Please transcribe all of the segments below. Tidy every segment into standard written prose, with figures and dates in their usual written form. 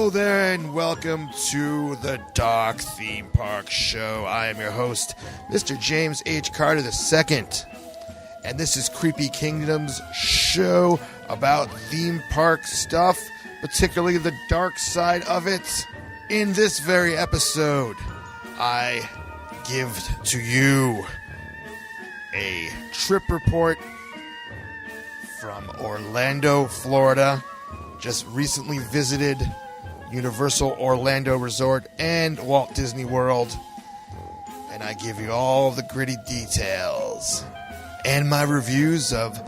Hello there, and welcome to the Dark Theme Park Show. I am your host, Mr. James H. Carter II, and this is Creepy Kingdom's show about theme park stuff, particularly the dark side of it. In this very episode, I give to you a trip report from Orlando, Florida. Just recently visited Universal Orlando Resort and Walt Disney World. And I give you all the gritty details and my reviews of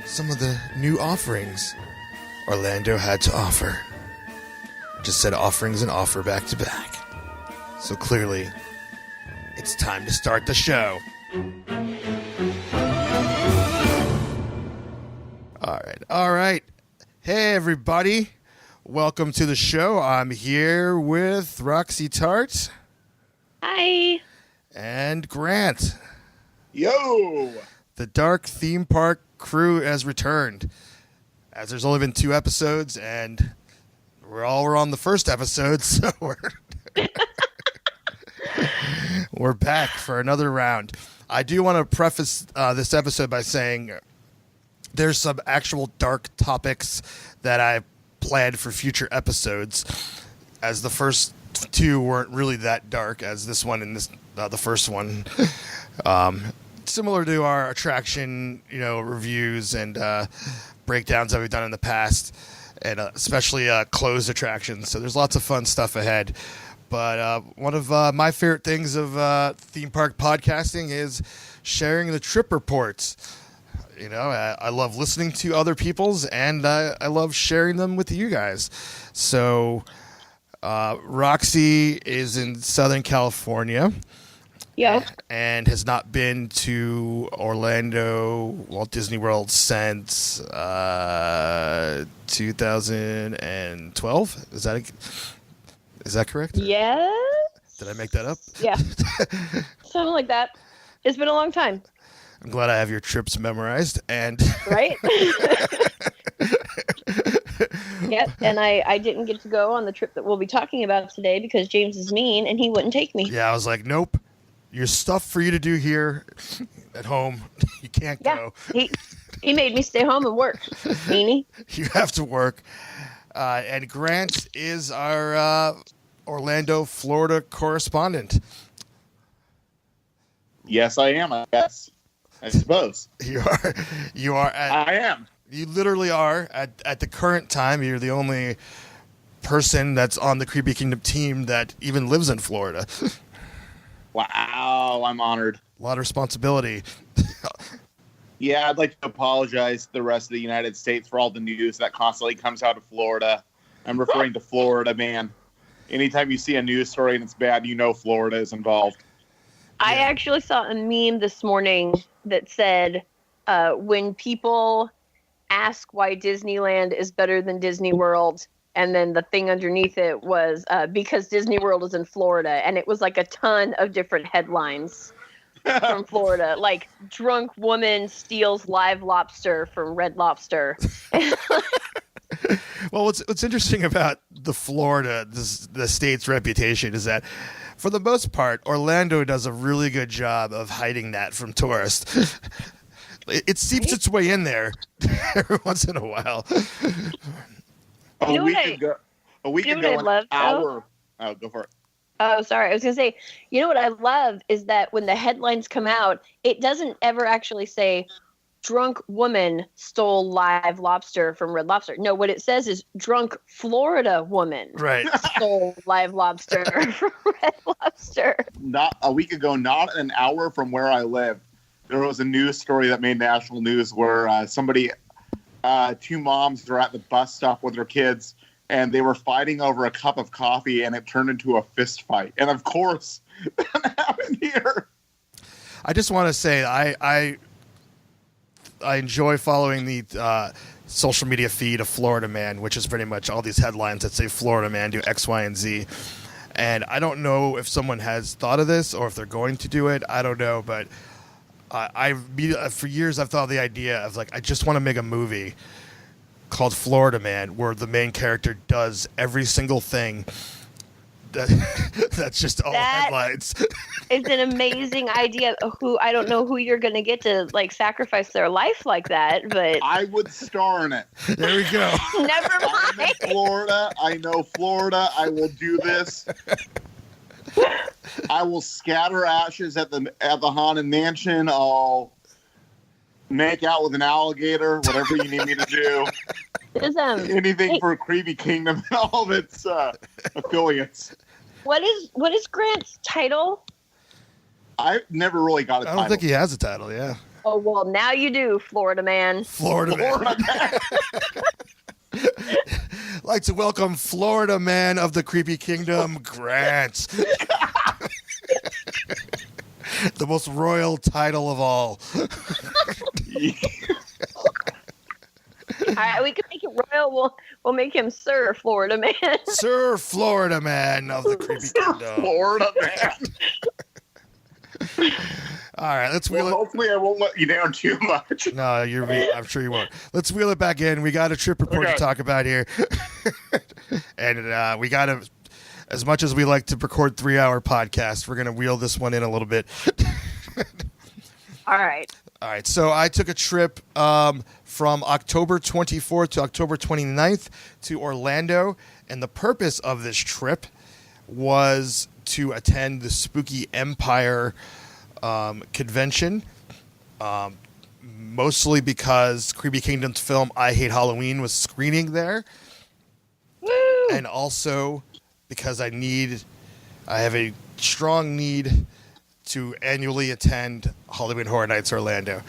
some of the new offerings Orlando had to offer. Just said offerings and offer back to back. So clearly, it's time to start the show. All right. Hey, everybody. Welcome to the show. I'm here with Roxy Tart. Hi. And Grant. Yo. The Dark Theme Park crew has returned. As there's only been 2 episodes, and we're on the first episode, so we're back for another round. I do want to preface this episode by saying there's some actual dark topics that I planned for future episodes, as the first 2 weren't really that dark as this one and the first one. Similar to our attraction, reviews and breakdowns that we've done in the past, and especially closed attractions. So there's lots of fun stuff ahead. But one of my favorite things of theme park podcasting is sharing the trip reports. I love listening to other people's, and I love sharing them with you guys. So, Roxy is in Southern California. Yeah. And has not been to Orlando, Walt Disney World since 2012. Is that correct? Yes. Did I make that up? Yeah. Something like that. It's been a long time. I'm glad I have your trips memorized. And right? Yep, and I didn't get to go on the trip that we'll be talking about today because James is mean and he wouldn't take me. Yeah, I was like, nope. Your stuff for you to do here at home. You can't go. He made me stay home and work. Meanie. You have to work. And Grant is our Orlando, Florida correspondent. Yes, I am. I guess. I suppose. You are. I am. You literally are at the current time. You're the only person that's on the Creepy Kingdom team that even lives in Florida. Wow, I'm honored. A lot of responsibility. Yeah, I'd like to apologize to the rest of the United States for all the news that constantly comes out of Florida. I'm referring to Florida, man. Anytime you see a news story and it's bad, Florida is involved. I actually saw a meme this morning that said, when people ask why Disneyland is better than Disney World, and then the thing underneath it was because Disney World is in Florida, and it was like a ton of different headlines from Florida, like drunk woman steals live lobster from Red Lobster. Well, what's interesting about the state's reputation is that, for the most part, Orlando does a really good job of hiding that from tourists. It seeps its way in there every once in a while. A week ago, an hour. Oh, go for it. Oh, sorry. I was going to say, what I love is that when the headlines come out, it doesn't ever actually say, drunk woman stole live lobster from Red Lobster. No, what it says is drunk Florida woman stole live lobster from Red Lobster. Not a week ago, not an hour from where I live, there was a news story that made national news where 2 moms were at the bus stop with their kids, and they were fighting over a cup of coffee, and it turned into a fist fight. And of course, that happened here. I just want to say I enjoy following the social media feed of Florida Man, which is pretty much all these headlines that say Florida Man do X, Y, and Z. And I don't know if someone has thought of this or if they're going to do it. I don't know, but for years I've thought of the idea of, like, I just want to make a movie called Florida Man, where the main character does every single thing. That's just all headlines. It's an amazing idea. I don't know who you're going to get to like sacrifice their life like that, but I would star in it. There we go. Never I'm mind. in Florida. I know Florida. I will do this. I will scatter ashes at the Haunted Mansion. I'll make out with an alligator. Whatever you need me to do. Anything for Creepy Kingdom and all of its affiliates. What is Grant's title? I never really got a title. I don't think he has a title, yeah. Oh, well, now you do, Florida Man. Florida Man. I'd like to welcome Florida Man of the Creepy Kingdom, Grant. The most royal title of all. All right, we can make it royal. We'll make him Sir Florida Man. Sir Florida Man of the Creepy Kingdom. Florida Man. All right, let's wheel it. Hopefully I won't let you down too much. No, I'm sure you won't. Let's wheel it back in. We got a trip report to talk about here. And we got to, as much as we like to record 3-hour podcasts, we're going to wheel this one in a little bit. All right. All right, so I took a trip from October 24th to October 29th to Orlando, and the purpose of this trip was to attend the Spooky Empire convention, mostly because Creepy Kingdom's film I Hate Halloween was screening there. Woo! And also because I have a strong need to annually attend Halloween Horror Nights Orlando.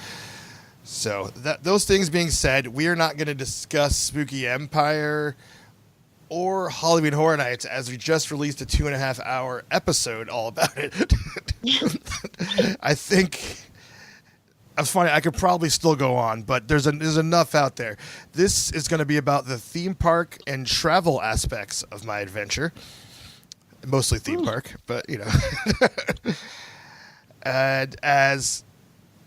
So those things being said, we are not going to discuss Spooky Empire or Halloween Horror Nights, as we just released a 2.5-hour episode all about it. I think it's funny. I could probably still go on, but there's enough out there. This is going to be about the theme park and travel aspects of my adventure, mostly theme park, but you know. And as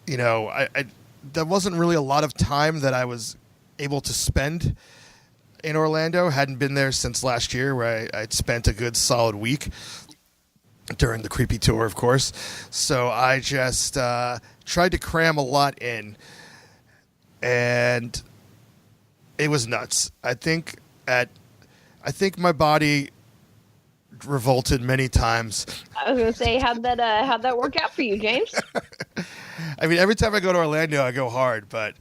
you know, I there wasn't really a lot of time that I was able to spend in Orlando. Hadn't been there since last year, where I'd spent a good solid week during the creepy tour, of course. So I just tried to cram a lot in, and it was nuts. I think my body revolted many times. I was gonna say, how'd that work out for you, James? I mean, every time I go to Orlando, I go hard, but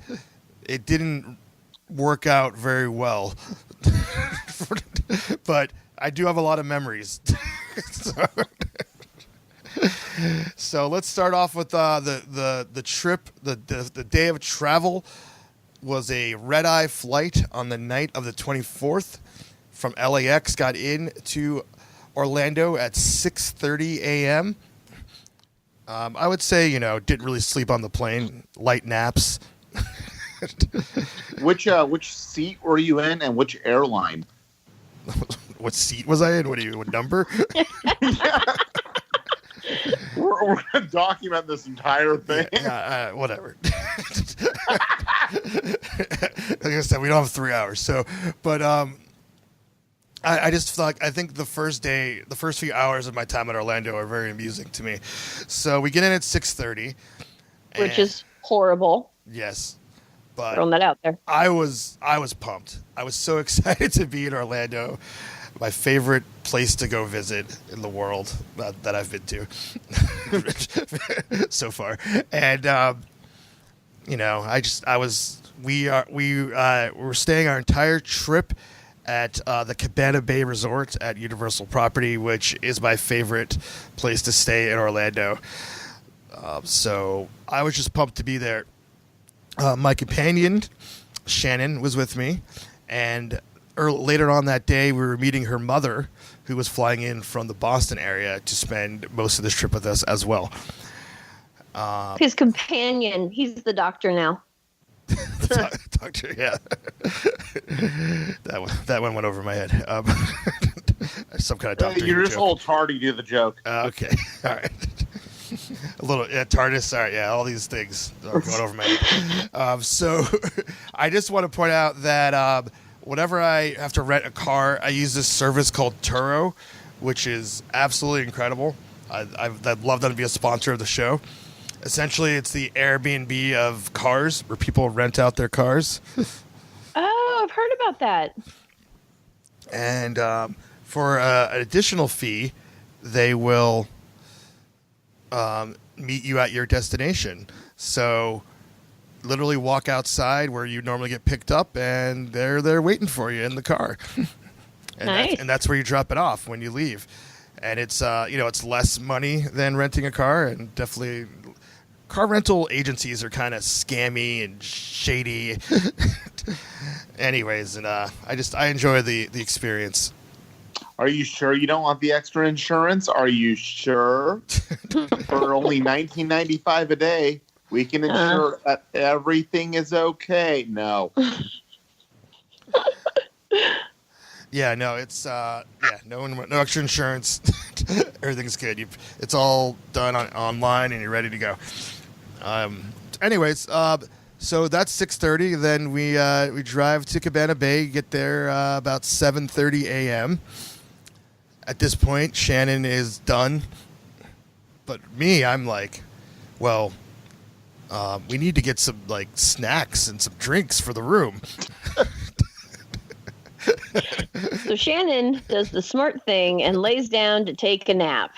it didn't work out very well. But I do have a lot of memories. So let's start off with the trip. The day of travel was a red-eye flight on the night of the 24th from LAX. Got into Orlando at 6:30 a.m. I would say, didn't really sleep on the plane. Light naps. Which seat were you in, and which airline? What seat was I in? What number? We're gonna document this entire thing. Yeah, whatever. Like I said, we don't have 3 hours. So, but I just feel like I think the first few hours of my time at Orlando are very amusing to me. So we get in at 6:30, Which is horrible. Yes, but Throwing that out there. I was pumped. I was so excited to be in Orlando, my favorite place to go visit in the world that I've been to so far. And we were staying our entire trip at the Cabana Bay Resort at Universal Property, which is my favorite place to stay in Orlando. So I was just pumped to be there. My companion, Shannon, was with me, and later on that day, we were meeting her mother, who was flying in from the Boston area to spend most of this trip with us as well. His companion, he's the doctor now. Doctor, yeah. That one went over my head. Some kind of doctor. You're just joke. a little tardy to do the joke. Okay, all right. little TARDIS. Sorry, yeah, all these things are going over my head. So I just want to point out that whenever I have to rent a car, I use this service called Turo, which is absolutely incredible. I'd love them to be a sponsor of the show. Essentially, it's the Airbnb of cars, where people rent out their cars. Oh, I've heard about that. And for an additional fee, they will meet you at your destination. So literally walk outside where you normally get picked up, and they're there waiting for you in the car. And nice. That's where you drop it off when you leave. And it's it's less money than renting a car, and definitely car rental agencies are kind of scammy and shady. Anyways, and I enjoy the experience. Are you sure you don't want the extra insurance? Are you sure? For only $19.95 a day, we can ensure that everything is okay. No. Yeah, no, it's no extra insurance. Everything's good. It's all done online, and you're ready to go. Anyways, so that's 6:30. Then we drive to Cabana Bay. Get there about 7:30 a.m. At this point, Shannon is done, but me, I'm like, well, we need to get some like snacks and some drinks for the room. So Shannon does the smart thing and lays down to take a nap.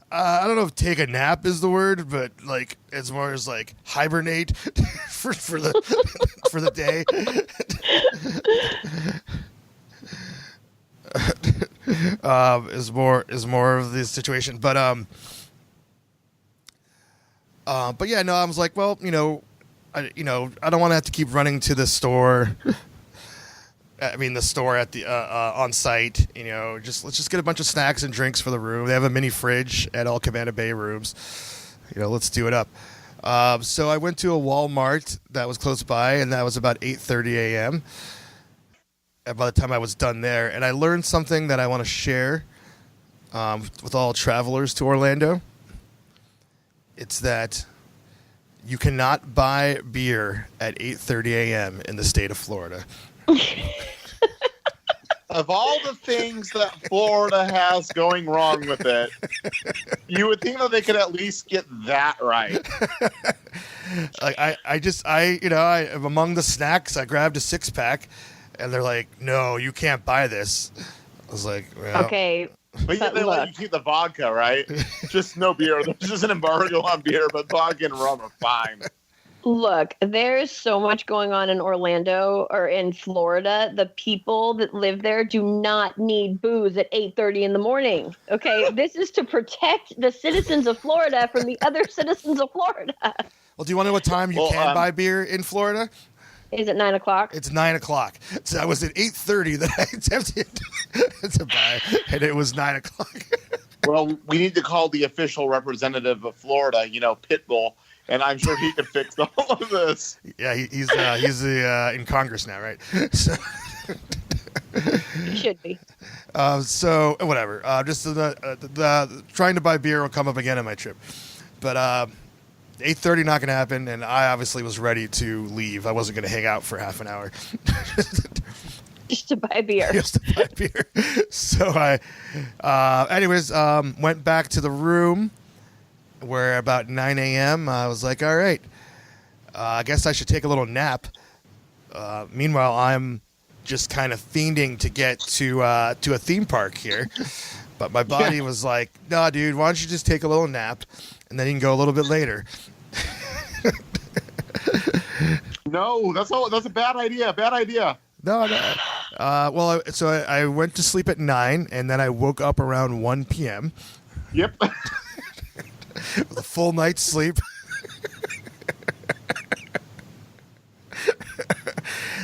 I don't know if take a nap is the word, but like as more as like hibernate for the for the day. Is more of the situation, but yeah, no, I was like, well, I don't want to have to keep running to the store. I mean, the store at the on site. Let's just get a bunch of snacks and drinks for the room. They have a mini fridge at all Cabana Bay rooms. Let's do it up. So I went to a Walmart that was close by, and that was about 8:30 a.m. And by the time I was done there, and I learned something that I want to share with all travelers to Orlando. It's that you cannot buy beer at 8:30 a.m. in the state of Florida. Of all the things that Florida has going wrong with it, you would think that they could at least get that right. Like I among the snacks, I grabbed a 6-pack, and they're like, "No, you can't buy this." I was like, well, okay. But yeah, they let you keep the vodka, right? Just no beer. There's just an embargo on beer, but vodka and rum are fine. Look, there's so much going on in Orlando or in Florida. The people that live there do not need booze at 8:30 in the morning. Okay, this is to protect the citizens of Florida from the other citizens of Florida. Well, do you want to know what time you can buy beer in Florida? Is it 9 o'clock? It's 9 o'clock. So I was at 8:30 that I attempted to buy, and it was 9 o'clock. Well, we need to call the official representative of Florida, Pitbull. And I'm sure he could fix all of this. Yeah, he's in Congress now, right? So, He should be. So whatever. Just the trying to buy beer will come up again on my trip, but 8:30 not gonna happen. And I obviously was ready to leave. I wasn't gonna hang out for half an hour. Just to buy beer. Just to buy beer. So I, went back to the room. Where about 9 a.m. I was like, all right, I guess I should take a little nap. Meanwhile, I'm just kind of fiending to get to a theme park here. But my body was like, no, dude, why don't you just take a little nap, and then you can go a little bit later. No, that's a bad idea. Bad idea. No. So I went to sleep at 9, and then I woke up around 1 p.m. Yep. With a full night's sleep.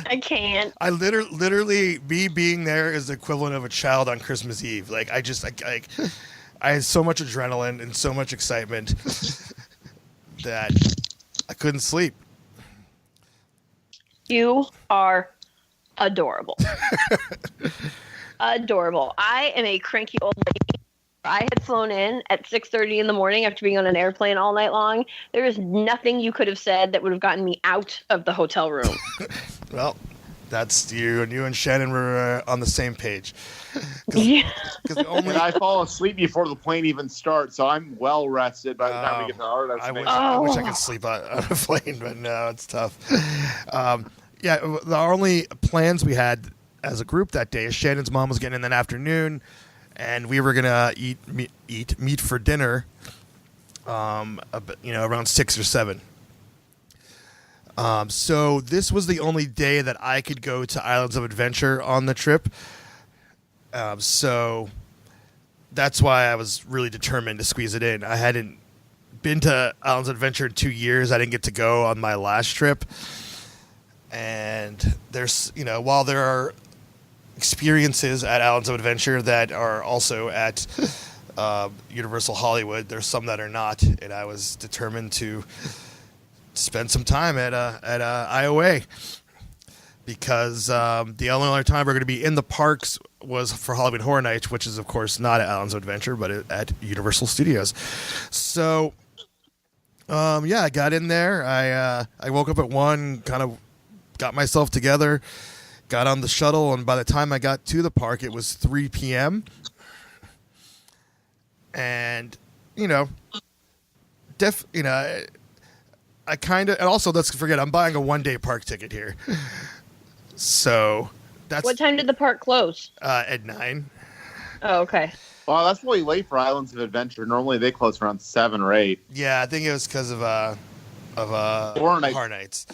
I can't. I literally, me being there is the equivalent of a child on Christmas Eve. Like I had so much adrenaline and so much excitement that I couldn't sleep. You are adorable. Adorable. I am a cranky old lady. I had flown in at 6:30 in the morning after being on an airplane all night long, there is nothing you could have said that would have gotten me out of the hotel room. Well, that's you, and you and Shannon were on the same page. Yeah. And I fall asleep before the plane even starts, so I'm well rested by the time we get to our destination. I wish I could sleep on a plane, but no, it's tough. The only plans we had as a group that day is Shannon's mom was getting in that afternoon, and we were gonna eat meat for dinner, around 6 or 7. So this was the only day that I could go to Islands of Adventure on the trip. So that's why I was really determined to squeeze it in. I hadn't been to Islands of Adventure in 2 years. I didn't get to go on my last trip. And there's, while there are experiences at Islands of Adventure that are also at Universal Hollywood, there's some that are not. And I was determined to spend some time at IOA because the only other time we're going to be in the parks was for Halloween Horror Nights, which is, of course, not at Islands of Adventure, but at Universal Studios. So, I got in there. I woke up at 1, kind of got myself together, got on the shuttle, and by the time I got to the park, it was 3 p.m. And, I kind of, and also let's forget, I'm buying a 1-day park ticket here. So that's. What time did the park close? At 9. Oh, okay. Well, that's really late for Islands of Adventure. Normally they close around 7 or 8. Yeah, I think it was because of Horror Nights.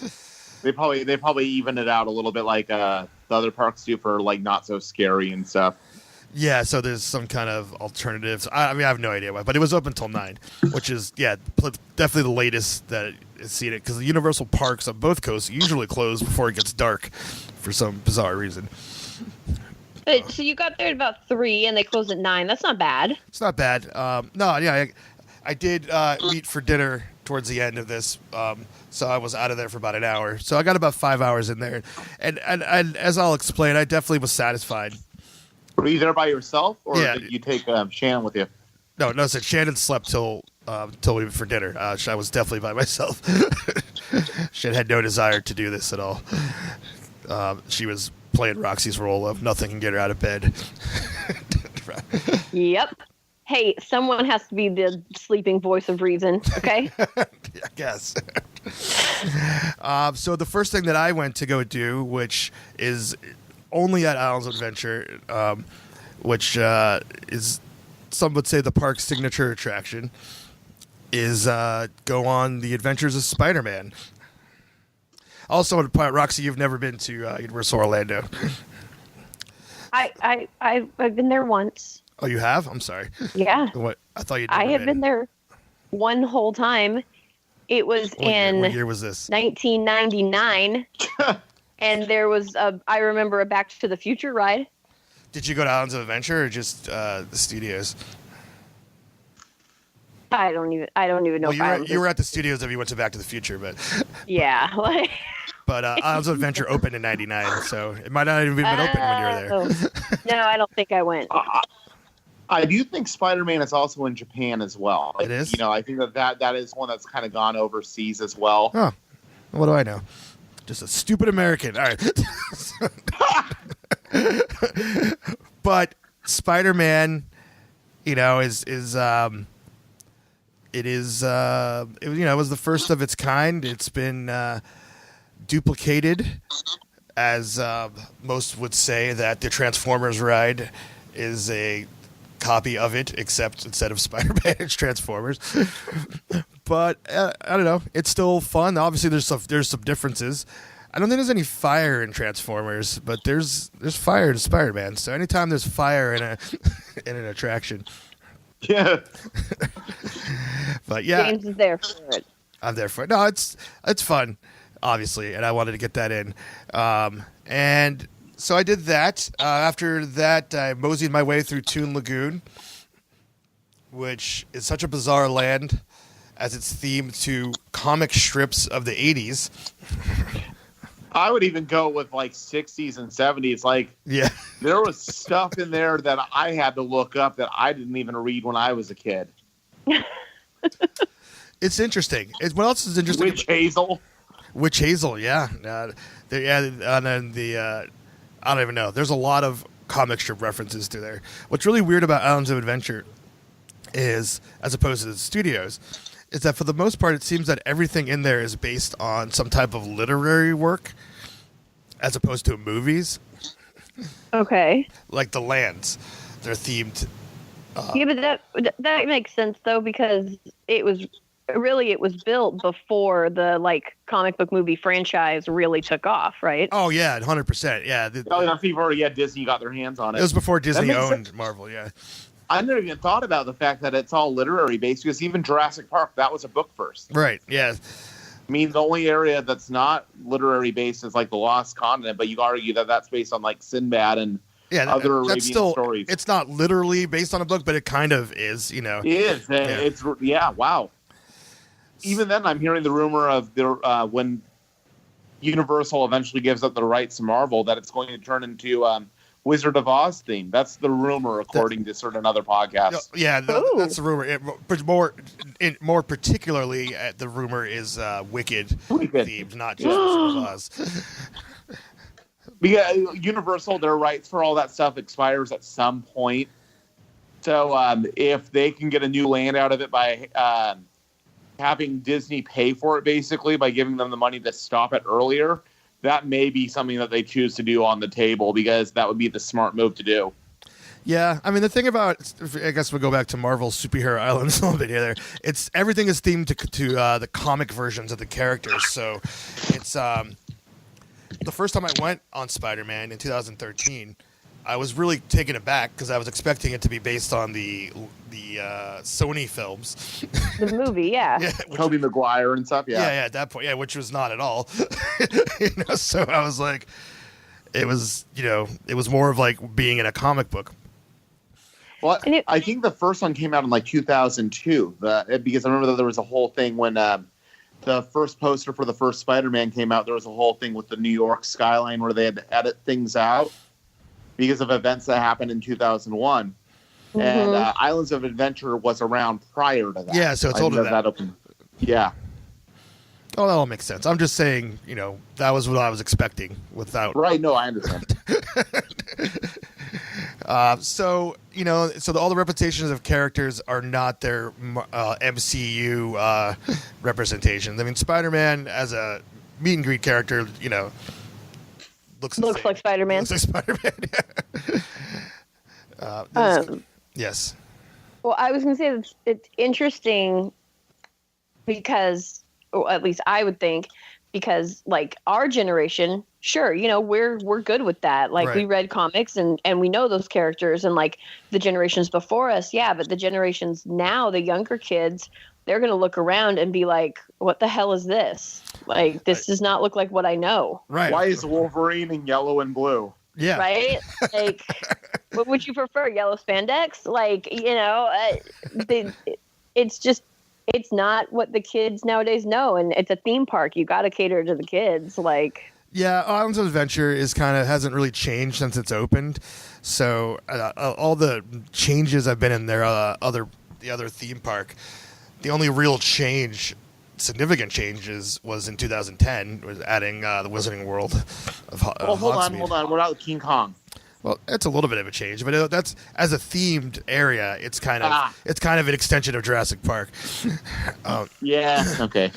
They probably even it out a little bit like the other parks do for like not so scary and stuff. Yeah, so there's some kind of alternatives. I have no idea why, but it was open until 9, which is definitely the latest that it's seen it because the Universal parks on both coasts usually close before it gets dark for some bizarre reason. But, so you got there at about 3 and they closed at 9. That's not bad. It's not bad. I did eat for dinner towards the end of this, so I was out of there for about an hour. So I got about 5 hours in there, and as I'll explain, I definitely was satisfied. Were you there by yourself, or did you take Shannon with you? No. So Shannon slept till we went for dinner. I was definitely by myself. She had no desire to do this at all. She was playing Roxy's role of nothing can get her out of bed. Yep. Hey, someone has to be the sleeping voice of reason, okay? I guess. So the first thing that I went to go do, which is only at Islands of Adventure, which is, some would say, the park's signature attraction, is go on the Adventures of Spider-Man. Also, Roxy, you've never been to Universal Orlando. I've been there once. Oh, you have? I'm sorry. Yeah. What? I thought you'd. I have been there one whole time. It was what year was this? 1999. And there was I remember a Back to the Future ride. Did you go to Islands of Adventure or just the studios? I don't even know. Well, you were at the studios if you went to Back to the Future, but yeah. But Islands of Adventure opened in '99, so it might not even have been open when you were there. No, I don't think I went. I do think Spider-Man is also in Japan as well. It is? I think that is one that's kind of gone overseas as well. Oh, what do I know? Just a stupid American. All right. But Spider-Man, it was the first of its kind. It's been duplicated, as most would say that the Transformers ride is a copy of it, except instead of Spider-Man, it's Transformers. But I don't know. It's still fun. Obviously, there's some differences. I don't think there's any fire in Transformers, but there's fire in Spider-Man. So anytime there's fire in an attraction, yeah. But yeah, James is there for it. I'm there for it. No, it's fun, obviously, and I wanted to get that in. And so I did that. After that, I moseyed my way through Toon Lagoon, which is such a bizarre land, as it's themed to comic strips of the 80s. I would even go with like 60s and 70s. Like, Yeah. there was stuff in there that I had to look up that I didn't even read when I was a kid. It's interesting. What else is interesting? Witch Hazel. Witch Hazel, yeah. And then I don't even know. There's a lot of comic strip references to there. What's really weird about Islands of Adventure is, as opposed to the studios, is that for the most part, it seems that everything in there is based on some type of literary work as opposed to movies. Okay. Like the lands. They're themed. Yeah, but that makes sense, though, because it was built before the, like, comic book movie franchise really took off, right? Oh, yeah, 100%. Yeah. Disney got their hands on it. It was before Disney owned sense. Marvel, yeah. I never even thought about the fact that it's all literary based, because even Jurassic Park, that was a book first. Right, yeah. I mean, the only area that's not literary based is like the Lost Continent, but you argue that that's based on like Sinbad and other Arabian stories. It's not literally based on a book, but it kind of is, you know. It is. Yeah. Wow. Even then, I'm hearing the rumor of when Universal eventually gives up the rights to Marvel, that it's going to turn into Wizard of Oz theme. That's the rumor, according to certain other podcasts. Yeah, that's the rumor. More particularly, the rumor is Wicked themed, not just Wizard of Oz. Because Universal, their rights for all that stuff expires at some point. So if they can get a new land out of it by having Disney pay for it, basically, by giving them the money to stop it earlier, that may be something that they choose to do on the table, because that would be the smart move to do. Yeah, I mean, the thing about, I guess we'll go back to Marvel Superhero Islands a little bit here. Everything is themed to the comic versions of the characters. So it's the first time I went on Spider-Man in 2013, I was really taken aback because I was expecting it to be based on the Sony films. The movie, yeah. Tobey Maguire and stuff, yeah. At that point, which was not at all. So I was like, it was more of like being in a comic book. Well, I think the first one came out in like 2002, because I remember that there was a whole thing when the first poster for the first Spider-Man came out. There was a whole thing with the New York skyline where they had to edit things out because of events that happened in 2001. Mm-hmm. And Islands of Adventure was around prior to that. Yeah, so it's older than that. Yeah. Oh, that all makes sense. I'm just saying, that was what I was expecting without... Right, no, I understand. So all the representations of characters are not their MCU representations. I mean, Spider-Man as a meet and greet character, looks like Spider-Man. Looks like Spider-Man. Yes. Well, I was going to say that it's interesting because, or at least I would think, because like our generation, sure, we're good with that. Like we read comics and we know those characters, and like the generations before us, but the generations now, the younger kids, they're going to look around and be like, what the hell is this? Like, this does not look like what I know. Right. Why is Wolverine in yellow and blue? Yeah. Right? Like, what would you prefer? Yellow spandex? Like, it's not what the kids nowadays know. And it's a theme park. You got to cater to the kids. Like, yeah, Islands of Adventure hasn't really changed since it's opened. So all the changes have been in their the other theme park. The only real significant changes was in 2010, was adding the Wizarding World of hold on. What about King Kong? Well, it's a little bit of a change, but that's as a themed area. It's kind of an extension of Jurassic Park. Yeah. Okay.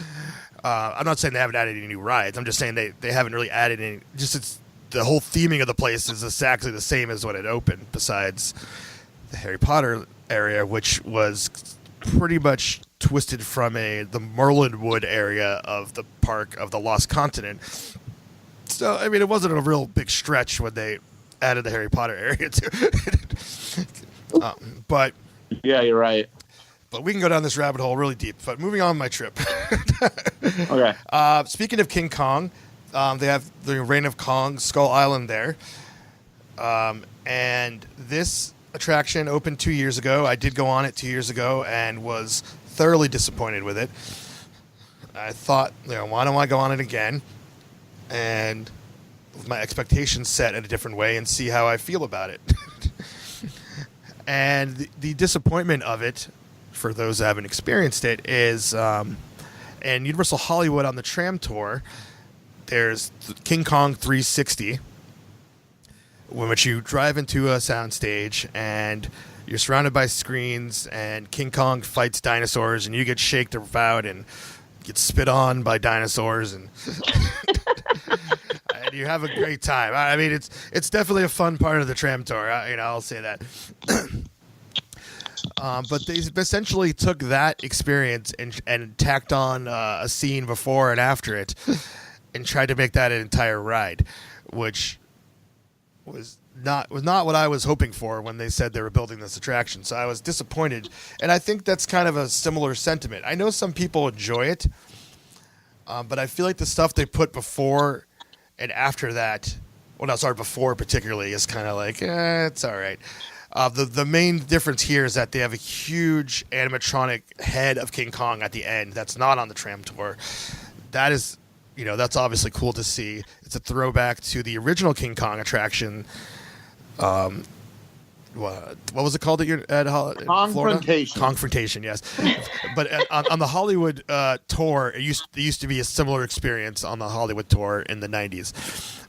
I'm not saying they haven't added any new rides. I'm just saying they haven't really added any. It's the whole theming of the place is exactly the same as when it opened. Besides the Harry Potter area, which was pretty much twisted from the Merlinwood area of the park of the Lost Continent. So I mean, it wasn't a real big stretch when they added the Harry Potter area to it. But yeah, you're right. But we can go down this rabbit hole really deep. But moving on my trip. Okay. Speaking of King Kong, they have the Reign of Kong, Skull Island there. And this attraction opened 2 years ago. I did go on it 2 years ago and was thoroughly disappointed with it. I thought, why don't I go on it again? and with my expectations set in a different way and see how I feel about it. And the disappointment of it, for those who haven't experienced it, is in Universal Hollywood on the tram tour, there's King Kong 360, in which you drive into a soundstage and you're surrounded by screens, and King Kong fights dinosaurs, and you get shaked about and get spit on by dinosaurs, and and you have a great time. I mean, it's definitely a fun part of the tram tour. I'll say that. But they essentially took that experience and tacked on a scene before and after it, and tried to make that an entire ride, which was not what I was hoping for when they said they were building this attraction. So I was disappointed, and I think that's kind of a similar sentiment. I know some people enjoy it, but I feel like the stuff they put before and after that, before particularly, is kind of like, it's all right. The main difference here is that they have a huge animatronic head of King Kong at the end that's not on the tram tour. That is, that's obviously cool to see. It's a throwback to the original King Kong attraction. What was it called at Confrontation. Confrontation, yes. But on the Hollywood tour, it used to be a similar experience on the Hollywood tour in the 90s,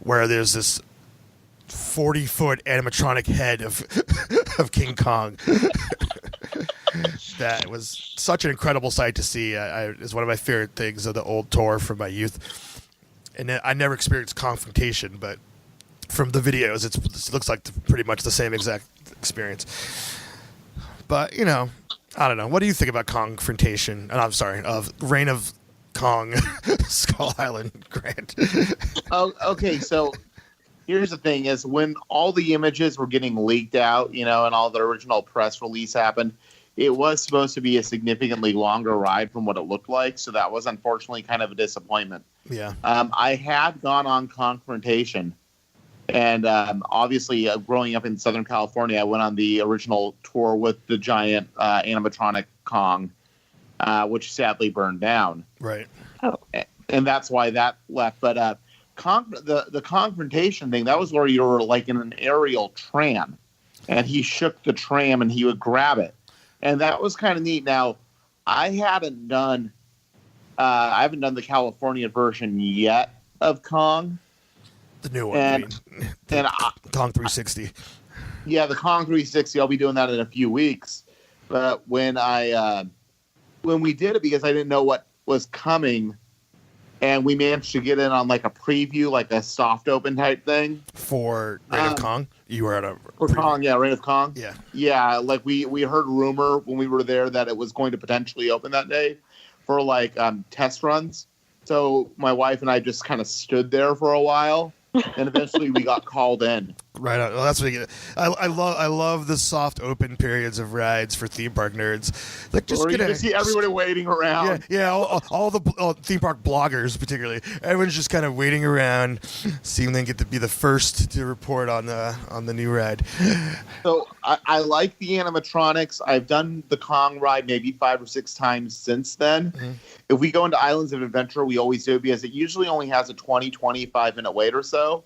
where there's this 40-foot animatronic head of King Kong. That was such an incredible sight to see. It's one of my favorite things of the old tour from my youth. And I never experienced Confrontation, but from the videos, it looks like pretty much the same exact experience. But, I don't know. What do you think about Confrontation? I'm sorry, of Reign of Kong, Skull Island, Grant? Oh, okay, so here's the thing: is when all the images were getting leaked out, and all the original press release happened, it was supposed to be a significantly longer ride from what it looked like. So that was unfortunately kind of a disappointment. Yeah. I had gone on Confrontation. And obviously, growing up in Southern California, I went on the original tour with the giant animatronic Kong, which sadly burned down. Right. Oh. And that's why that left. But the Confrontation thing, that was where you were like in an aerial tram, and he shook the tram and he would grab it, and that was kind of neat. Now, I haven't done the California version yet of Kong. The new one. And Kong 360. Yeah, the Kong 360. I'll be doing that in a few weeks. But when we did it, because I didn't know what was coming, and we managed to get in on like a preview, like a soft open type thing For Reign of Kong? You were at a for Kong, yeah, Reign of Kong. Yeah. Yeah, like we heard rumor when we were there that it was going to potentially open that day for like test runs. So my wife and I just kind of stood there for a while. And eventually we got called in. Right on. Well, that's what you get. I love the soft open periods of rides for theme park nerds. Like you just see everybody waiting around. Yeah. All the theme park bloggers, particularly, everyone's just kind of waiting around, seeing them get to be the first to report on the new ride. So I like the animatronics. I've done the Kong ride maybe 5 or 6 times since then. Mm-hmm. If we go into Islands of Adventure, we always do, because it usually only has a 20-25 minute wait or so.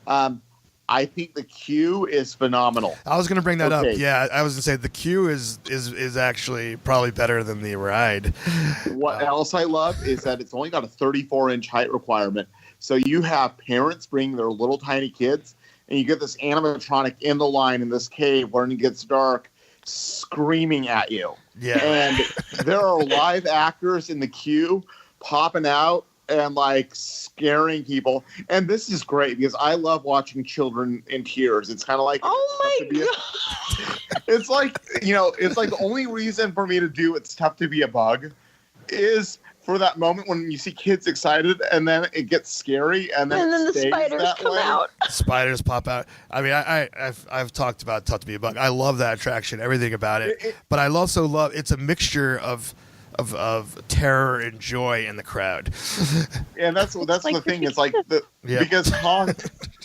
I think the queue is phenomenal. I was going to bring that up. Yeah, I was going to say the queue is actually probably better than the ride. What else I love is that it's only got a 34-inch height requirement. So you have parents bringing their little tiny kids, and you get this animatronic in the line in this cave when it gets dark, screaming at you. Yeah. And there are live actors in the queue popping out and like scaring people. And this is great because I love watching children in tears. It's kind of like, oh my God. It's like, it's like the only reason for me to do It's Tough to Be a Bug is for that moment when you see kids excited and then it gets scary and then the spiders come out. Spiders pop out. I mean, I've talked about Tough to Be a Bug. I love that attraction, everything about it. But I also love it's a mixture of terror and joy in the crowd. And that's the thing. It's like because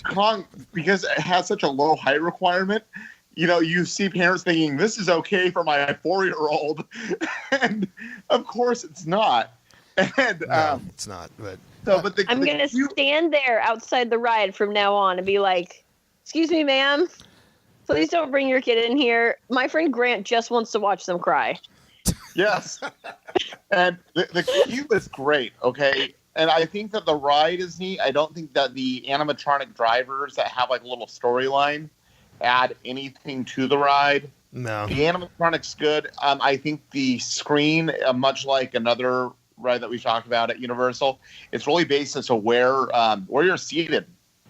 Kong because it has such a low height requirement. You see parents thinking this is okay for my 4-year-old, and of course it's not. And no, it's not. But So, but I'm going to stand there outside the ride from now on and be like, excuse me, ma'am. Please don't bring your kid in here. My friend Grant just wants to watch them cry. Yes. And the queue is great, okay? And I think that the ride is neat. I don't think that the animatronic drivers that have like a little storyline add anything to the ride. No. The animatronic's good. I think the screen, much like another ride that we talked about at Universal, it's really based as to where you're seated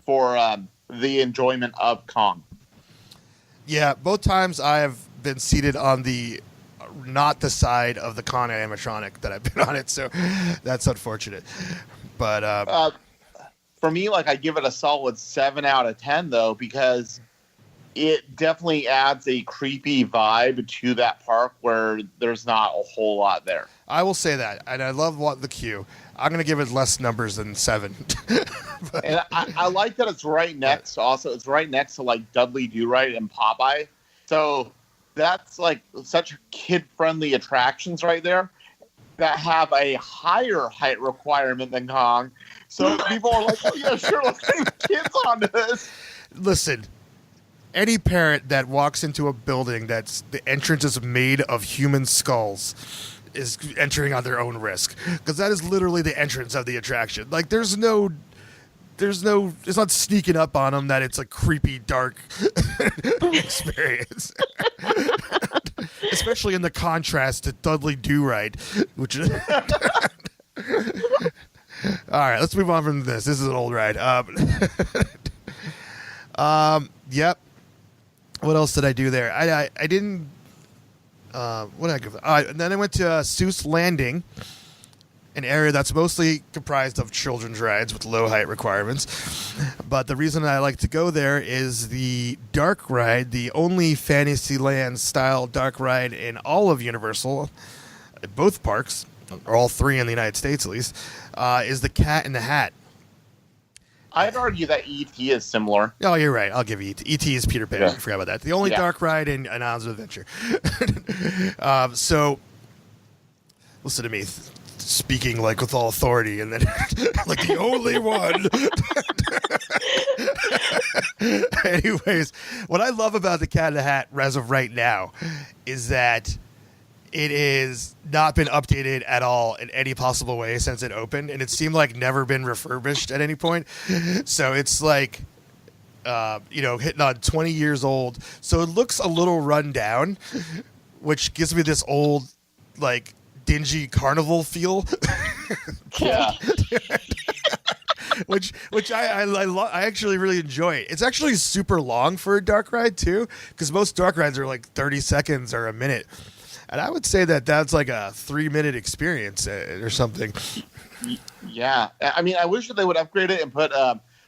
for the enjoyment of Kong. Yeah, both times I have been seated on the not the side of the Kong animatronic that I've been on it, so that's unfortunate. But for me, like, I give it a solid 7 out of 10 though, because it definitely adds a creepy vibe to that park where there's not a whole lot there. I will say that, and I love the queue. I'm going to give it less numbers than 7. And I like that it's right next. Also, it's right next to like Dudley Do-Right and Popeye. So that's like such kid-friendly attractions right there that have a higher height requirement than Kong. So people are like, oh yeah, sure, let's take kids onto this. Listen, any parent that walks into a building that's the entrance is made of human skulls is entering on their own risk, because that is literally the entrance of the attraction. Like, there's no, it's not sneaking up on them that it's a creepy, dark experience. Especially in the contrast to Dudley Do-Right, which is... All right, let's move on from this. This is an old ride. Yep. What else did I do there? I didn't... what did I give? And then I went to Seuss Landing, an area that's mostly comprised of children's rides with low height requirements. But the reason I like to go there is the dark ride, the only Fantasyland style dark ride in all of Universal, at both parks, or all 3 in the United States at least, is the Cat in the Hat. I'd argue that E.T. is similar. Oh, you're right. I'll give you E.T. E.T. is Peter Pan. Yeah. I forgot about that. The only dark ride in Islands of Adventure. So, listen to me speaking like with all authority, and then like the only one. Anyways, what I love about the Cat in the Hat as of right now is that it is not been updated at all in any possible way since it opened, and it seemed like never been refurbished at any point. So it's like, hitting on 20 years old. So it looks a little run down, which gives me this old, like, dingy carnival feel. Yeah. which I actually really enjoy. It's actually super long for a dark ride too, because most dark rides are like 30 seconds or a minute. And I would say that that's like a 3-minute experience or something. Yeah. I mean, I wish that they would upgrade it and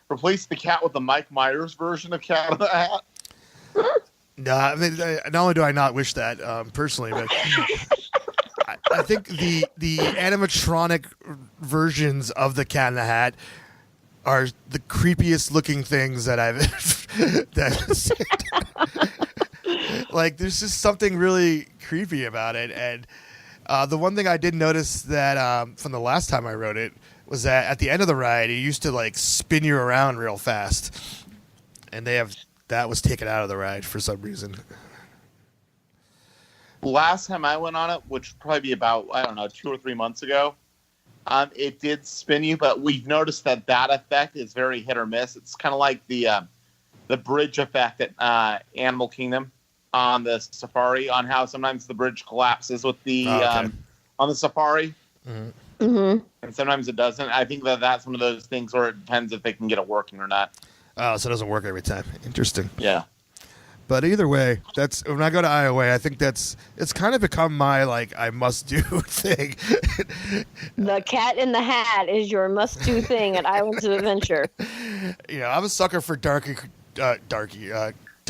replace the cat with the Mike Myers version of Cat in the Hat. No, I mean, not only do I not wish that personally, but I think the animatronic versions of the Cat in the Hat are the creepiest looking things that I've seen. Like, there's just something really creepy about it. And the one thing I did notice that from the last time I rode it was that at the end of the ride, it used to like spin you around real fast. And that was taken out of the ride for some reason. Last time I went on it, which would probably be about, 2 or 3 months ago, it did spin you, but we've noticed that effect is very hit or miss. It's kind of like the bridge effect at Animal Kingdom on the safari, on how sometimes the bridge collapses with the on the safari. Mm-hmm. Mm-hmm. And sometimes it doesn't. I think that's one of those things where it depends if they can get it working or not. Oh, so it doesn't work every time. Interesting. Yeah. But either way, that's when I go to Iowa, I think it's kind of become my like I must do thing. The Cat in the Hat is your must do thing at Islands of Adventure. I'm a sucker for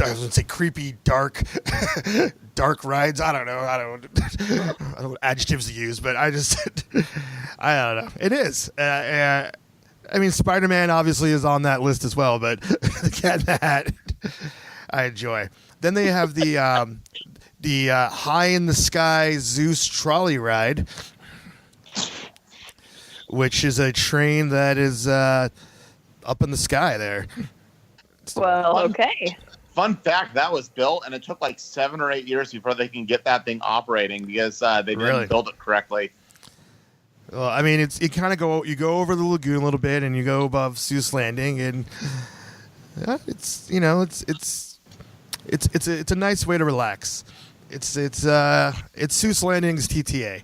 I was going to say creepy, dark rides. I don't know what adjectives to use, but I don't know. It is. I mean, Spider-Man obviously is on that list as well, but the Cat in the Hat, I enjoy. Then they have the high in the sky Zeus trolley ride, which is a train that is up in the sky there. Well, okay. Fun fact, that was built, and it took like 7 or 8 years before they can get that thing operating because they didn't Really? build it correctly. Well, I mean, you go over the lagoon a little bit, and you go above Seuss Landing, and it's a nice way to relax. It's Seuss Landing's TTA.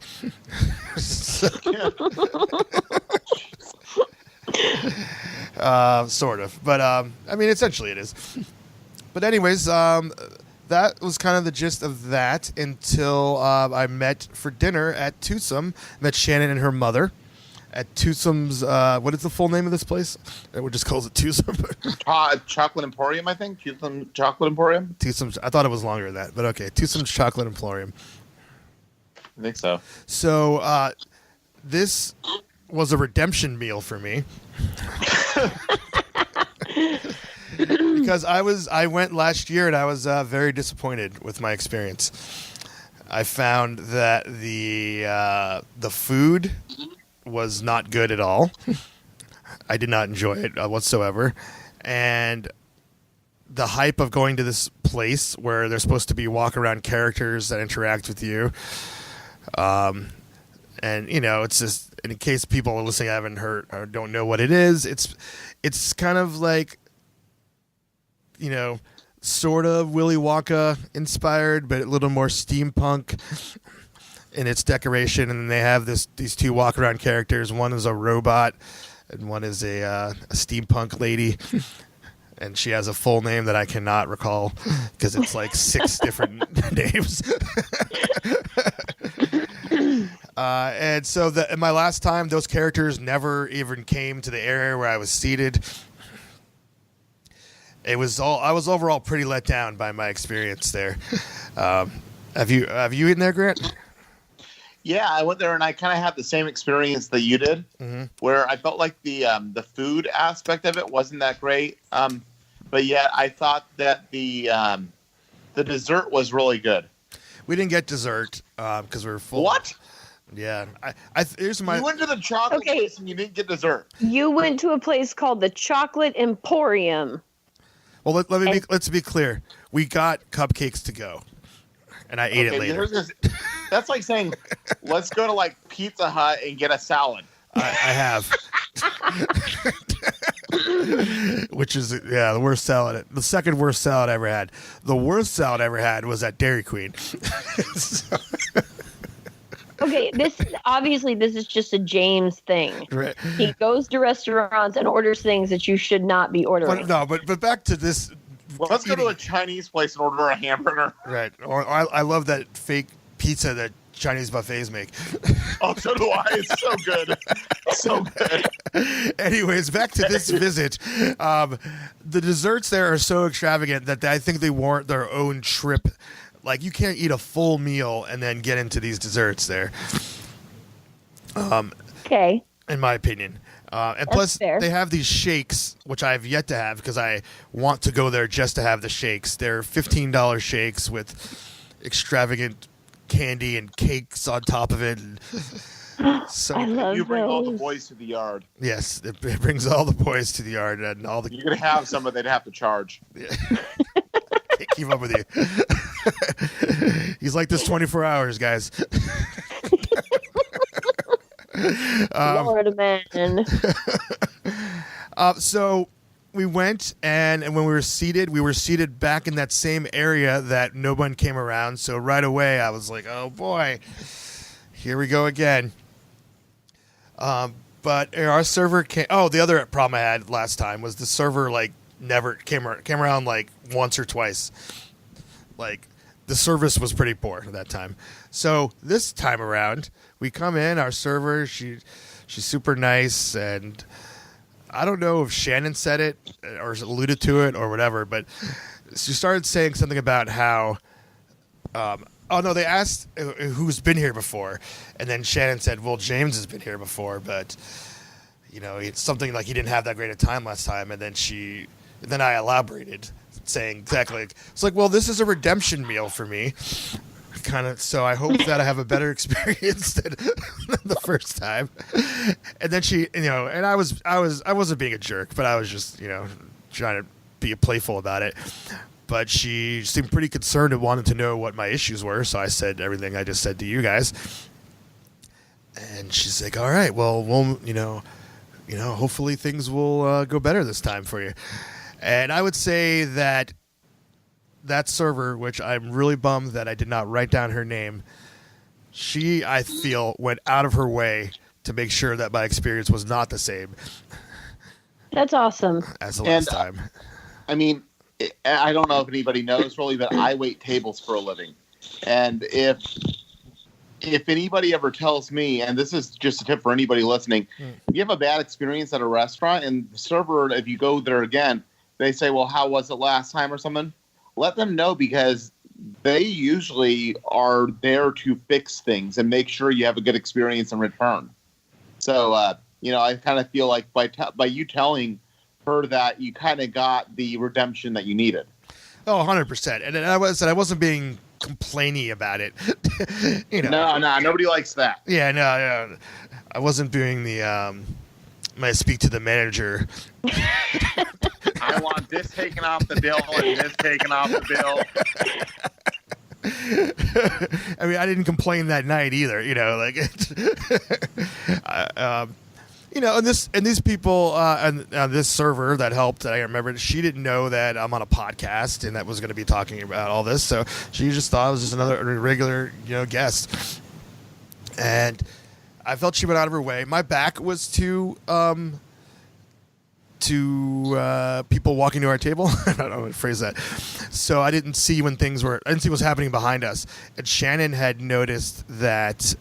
Sort of, but I mean, essentially it is. But anyways, that was kind of the gist of that until I met for dinner at Toothsome. Met Shannon and her mother at Toothsome's. What is the full name of this place? Everyone just calls it Toothsome. Chocolate Emporium, I think. Toothsome Chocolate Emporium. Toothsome's. I thought it was longer than that, but okay. Toothsome's Chocolate Emporium. I think so. So this was a redemption meal for me. Because I went last year and I was very disappointed with my experience. I found that the food was not good at all. I did not enjoy it whatsoever, and the hype of going to this place where there's supposed to be walk around characters that interact with you, and it's just, in case people are listening haven't heard or don't know what it is, it's kind of like, sort of Willy Wonka inspired, but a little more steampunk in its decoration. And they have these two walk around characters. One is a robot, and one is a steampunk lady. And she has a full name that I cannot recall because it's like 6 different names. And so in my last time, those characters never even came to the area where I was seated. I was overall pretty let down by my experience there. Have you eaten there, Grant? Yeah, I went there and I kind of had the same experience that you did, where I felt like the food aspect of it wasn't that great. But yet I thought that the dessert was really good. We didn't get dessert because we were full. What? Yeah, You went to the chocolate place and you didn't get dessert. You went to a place called the Chocolate Emporium. Well, let's be clear. We got cupcakes to go, and I ate it later. That's like saying, let's go to like Pizza Hut and get a salad. I have. Which is, the worst salad. The second worst salad I ever had. The worst salad I ever had was at Dairy Queen. Okay, this is just a James thing. Right. He goes to restaurants and orders things that you should not be ordering. But back to this. Well, let's go to a Chinese place and order a hamburger. Right. Or I love that fake pizza that Chinese buffets make. Oh, so do I. It's so good. So good. Anyways, back to this visit. The desserts there are so extravagant that I think they warrant their own trip. Like, you can't eat a full meal and then get into these desserts there. Okay. In my opinion. And That's plus, fair. they have these shakes, which I have yet to have because I want to go there just to have the shakes. They're $15 shakes with extravagant candy and cakes on top of it. So I love you bring all the those. boys to the yard. yes, it brings all the boys to the yard and all the. You could have some, but they'd have to charge. Can't keep up with you. He's like this 24 hours, guys. Florida man. So we went, and when we were seated back in that same area that no one came around. So right away, I was like, "Oh boy, here we go again." But our server came. Oh, the other problem I had last time was the server never came around like once or twice. Like, the service was pretty poor at that time. So this time around, we come in, our server, she's super nice, and I don't know if Shannon said it or alluded to it or whatever, but she started saying something about how they asked who's been here before, and then Shannon said, well, James has been here before, but it's something like he didn't have that great a time last time. And then I elaborated, saying exactly, it's like, well, this is a redemption meal for me So I hope that I have a better experience than the first time. And then she, and I wasn't being a jerk, but I was just, trying to be playful about it. But she seemed pretty concerned and wanted to know what my issues were. So I said everything I just said to you guys. And she's like, all right, well, hopefully things will go better this time for you. And I would say that server, which I'm really bummed that I did not write down her name, she, I feel, went out of her way to make sure that my experience was not the same. That's awesome. As the last time. I mean, I don't know if anybody knows really, but I wait tables for a living. And if anybody ever tells me, and this is just a tip for anybody listening, if you have a bad experience at a restaurant and the server, if you go there again, they say, well, how was it last time or something? Let them know, because they usually are there to fix things and make sure you have a good experience in return. So, I kind of feel like by you telling her that, you kind of got the redemption that you needed. Oh, 100%. And I wasn't being complainy about it. No, nobody likes that. Yeah, no. I wasn't doing the I speak to the manager. I want this taken off the bill and this taken off the bill. I mean, I didn't complain that night either. And these people and this server that helped, that I remembered, she didn't know that I'm on a podcast and that was going to be talking about all this. So she just thought I was just another regular, guest. And I felt she went out of her way. My back was to people walking to our table. I don't know how to phrase that. So I didn't see I didn't see what was happening behind us. And Shannon had noticed that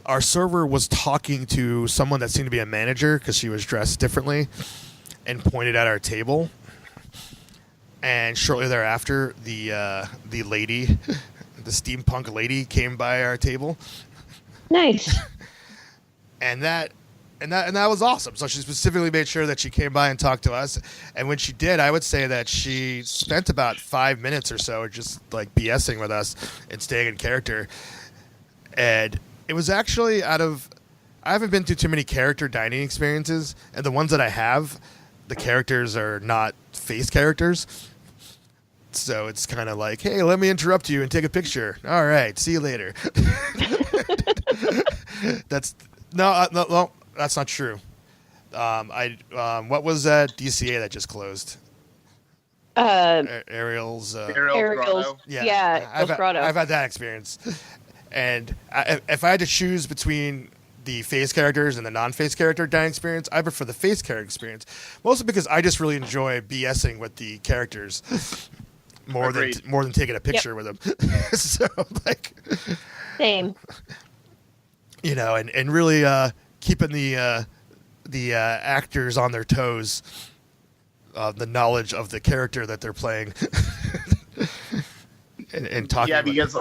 our server was talking to someone that seemed to be a manager, because she was dressed differently, and pointed at our table. And shortly thereafter, the lady, the steampunk lady, came by our table. Nice. And that was awesome. So she specifically made sure that she came by and talked to us. And when she did, I would say that she spent about 5 minutes or so just like BSing with us and staying in character. And it was actually I haven't been through too many character dining experiences, and the ones that I have, the characters are not face characters. So it's kind of like, hey, let me interrupt you and take a picture. All right, see you later. No, that's not true. What was that DCA that just closed? Ariel's. Ariel's. Yeah, I've had that experience. And if I had to choose between the face characters and the non-face character dining experience, I prefer the face character experience, mostly because I just really enjoy BSing with the characters more than taking a picture with them. So same. And really keeping the actors on their toes, the knowledge of the character that they're playing, and talking. Yeah, because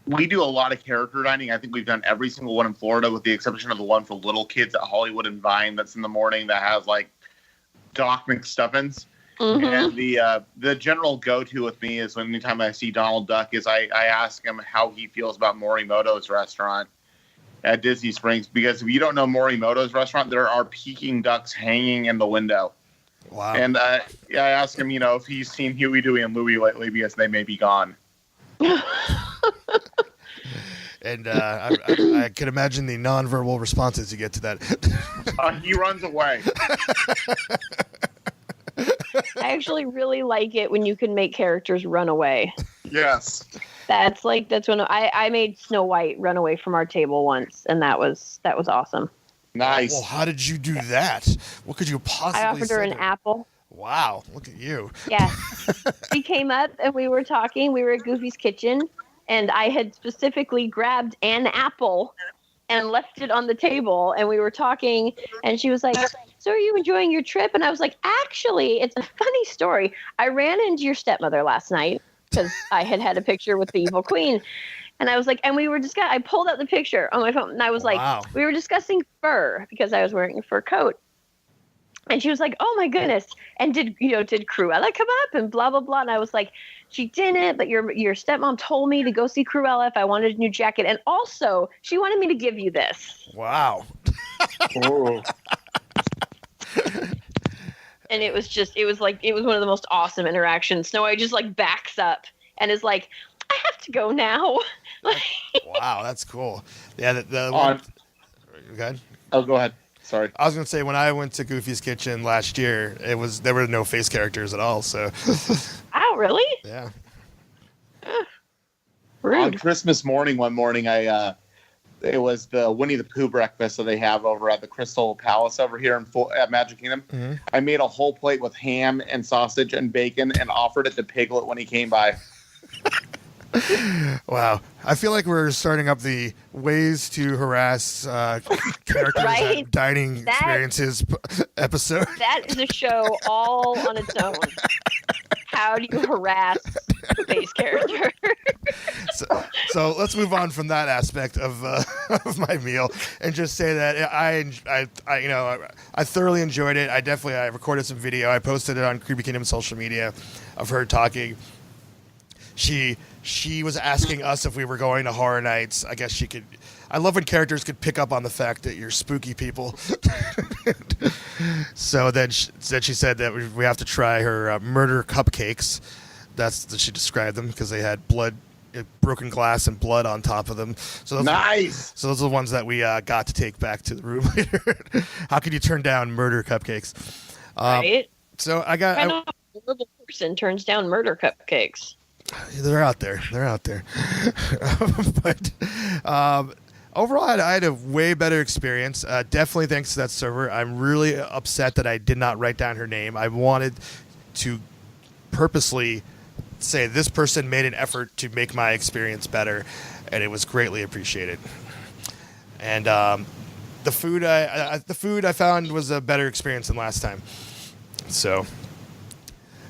we do a lot of character dining. I think we've done every single one in Florida, with the exception of the one for little kids at Hollywood and Vine that's in the morning that has like Doc McStuffins. Mm-hmm. And the general go-to with me is anytime I see Donald Duck is I ask him how he feels about Morimoto's restaurant at Disney Springs, because if you don't know Morimoto's restaurant, there are Peking ducks hanging in the window. Wow. And I ask him, if he's seen Huey, Dewey, and Louie lately, because they may be gone. And I can imagine the nonverbal responses you get to that. He runs away. I actually really like it when you can make characters run away. Yes. That's when I made Snow White run away from our table once, and that was awesome. Nice. Well, how did you do that? What could you possibly say? I offered her an apple. Wow, look at you. Yeah. She came up and we were talking. We were at Goofy's Kitchen, and I had specifically grabbed an apple and left it on the table, and we were talking, and she was like, so are you enjoying your trip? And I was like, actually, it's a funny story. I ran into your stepmother last night because I had a picture with the evil queen. And I was like, and we were discussing, I pulled out the picture on my phone, and I was like, we were discussing fur because I was wearing a fur coat. And she was like, "Oh my goodness!" And did Cruella come up and blah blah blah? And I was like, "She didn't, but your stepmom told me to go see Cruella if I wanted a new jacket, and also she wanted me to give you this." Wow. Oh. And it was one of the most awesome interactions. Snow White just like backs up and is like, "I have to go now." Wow, that's cool. Yeah, the On- Go ahead. Oh, go ahead. Sorry. I was gonna say when I went to Goofy's Kitchen last year, there were no face characters at all. So Oh, really? yeah. On Rude. Christmas morning, one morning, it was the Winnie the Pooh breakfast that they have over at the Crystal Palace over here at Magic Kingdom. Mm-hmm. I made a whole plate with ham and sausage and bacon and offered it to Piglet when he came by. Wow, I feel like we're starting up the ways to harass characters Right? at dining experiences episode. That is a show all on its own. How do you harass a face character? So let's move on from that aspect of my meal and just say that I thoroughly enjoyed it. I recorded some video. I posted it on Creepy Kingdom social media of her talking. She was asking us if we were going to Horror Nights. I guess she could. I love when characters could pick up on the fact that you're spooky people. So then she said that we have to try her murder cupcakes. She described them because they had blood, broken glass, and blood on top of them. So Nice. So those are the ones that we got to take back to the room later. How could you turn down murder cupcakes? Right? So Kind of a horrible person turns down murder cupcakes. They're out there. But overall, I had a way better experience. Definitely thanks to that server. I'm really upset that I did not write down her name. I wanted to purposely say this person made an effort to make my experience better, and it was greatly appreciated. And the food I found was a better experience than last time. So.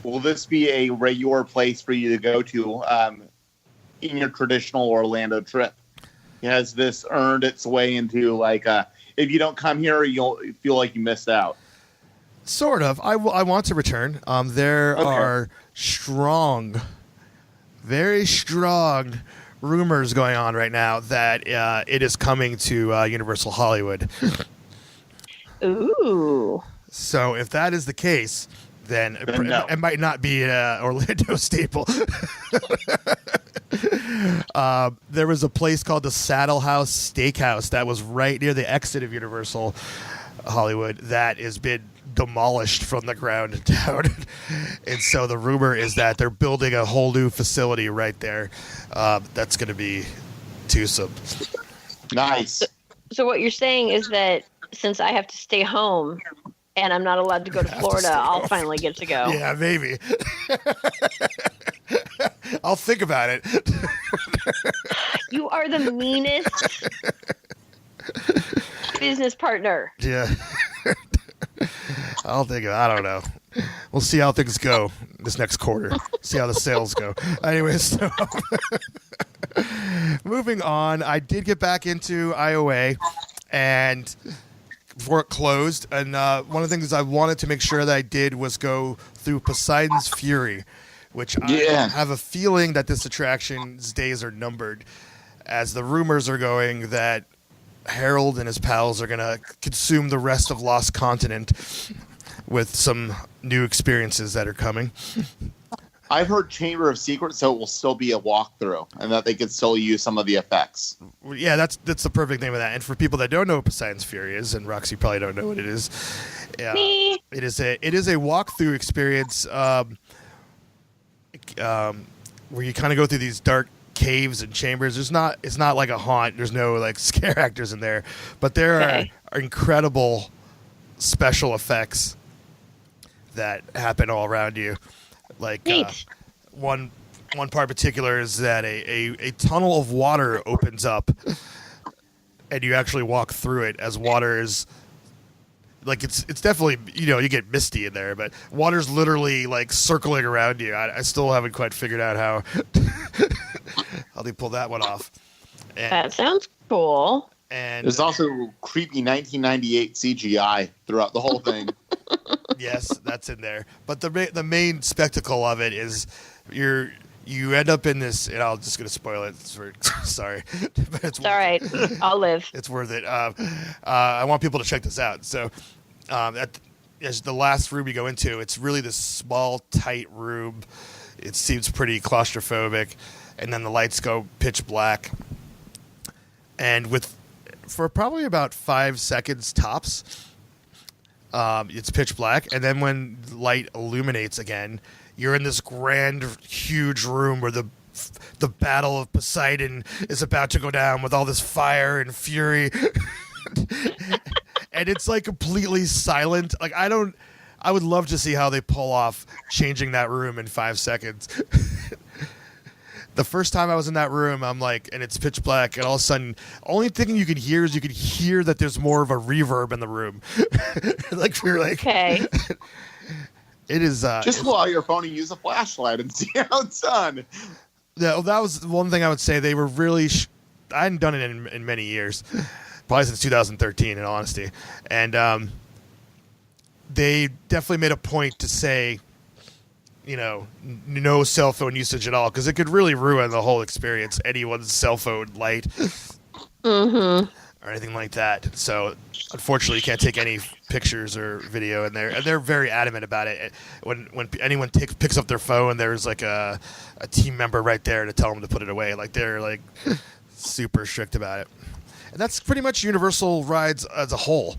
Will this be a regular place for you to go to in your traditional Orlando trip? Has this earned its way into if you don't come here, you'll feel like you missed out? Sort of. I want to return. There are very strong rumors going on right now that it is coming to Universal Hollywood. Ooh. So if that is the case, then no. it might not be an Orlando staple. There was a place called the Saddle House Steakhouse that was right near the exit of Universal Hollywood that has been demolished from the ground down. And so the rumor is that they're building a whole new facility right there. That's going to be Toothsome. Nice. So what you're saying is that since I have to stay home and I'm not allowed to go to Florida, I'll finally get to go. Yeah, maybe. I'll think about it. You are the meanest business partner. Yeah. I don't know. We'll see how things go this next quarter. See how the sales go. Anyways, so moving on, I did get back into IOA and before it closed, and one of the things I wanted to make sure that I did was go through Poseidon's Fury, which I have a feeling that this attraction's days are numbered, as the rumors are going that Harold and his pals are going to consume the rest of Lost Continent with some new experiences that are coming. I've heard Chamber of Secrets, so it will still be a walkthrough, and that they could still use some of the effects. Yeah, that's the perfect name of that. And for people that don't know what Poseidon's Fury is, and Roxy probably don't know what it is, Me. it is a walkthrough experience where you kind of go through these dark caves and chambers. It's not like a haunt. There's no like scare actors in there, but there are incredible special effects that happen all around you. Like one part in particular is that a tunnel of water opens up, and you actually walk through it as water is like it's definitely, you get misty in there, but water's literally like circling around you. I still haven't quite figured out how they pull that one off. And, That sounds cool. and There's also creepy 1998 CGI throughout the whole thing. Yes, that's in there. But the main spectacle of it is you end up in this, and I'm just going to spoil it. Sorry. But it's all right. I'll live. It's worth it. I want people to check this out. So as the last room you go into, it's really this small, tight room. It seems pretty claustrophobic. And then the lights go pitch black. And for probably about 5 seconds tops, it's pitch black. And then when light illuminates again, you're in this grand, huge room where the battle of Poseidon is about to go down with all this fire and fury. And it's like completely silent. Like I would love to see how they pull off changing that room in 5 seconds. The first time I was in that room, I'm like, and it's pitch black, and all of a sudden, only thing you could hear is that there's more of a reverb in the room. Like you're like, okay. It is just pull out your phone and use a flashlight and see how it's done. Yeah, well, that was one thing I would say. They were really. I hadn't done it in many years, probably since 2013, in all honesty, and they definitely made a point to say, no cell phone usage at all, because it could really ruin the whole experience. Anyone's cell phone light. Mm-hmm. Or anything like that. So, unfortunately, you can't take any pictures or video in there. And they're very adamant about it. When anyone picks up their phone, there's like a team member right there to tell them to put it away. Like they're like super strict about it. And that's pretty much Universal rides as a whole.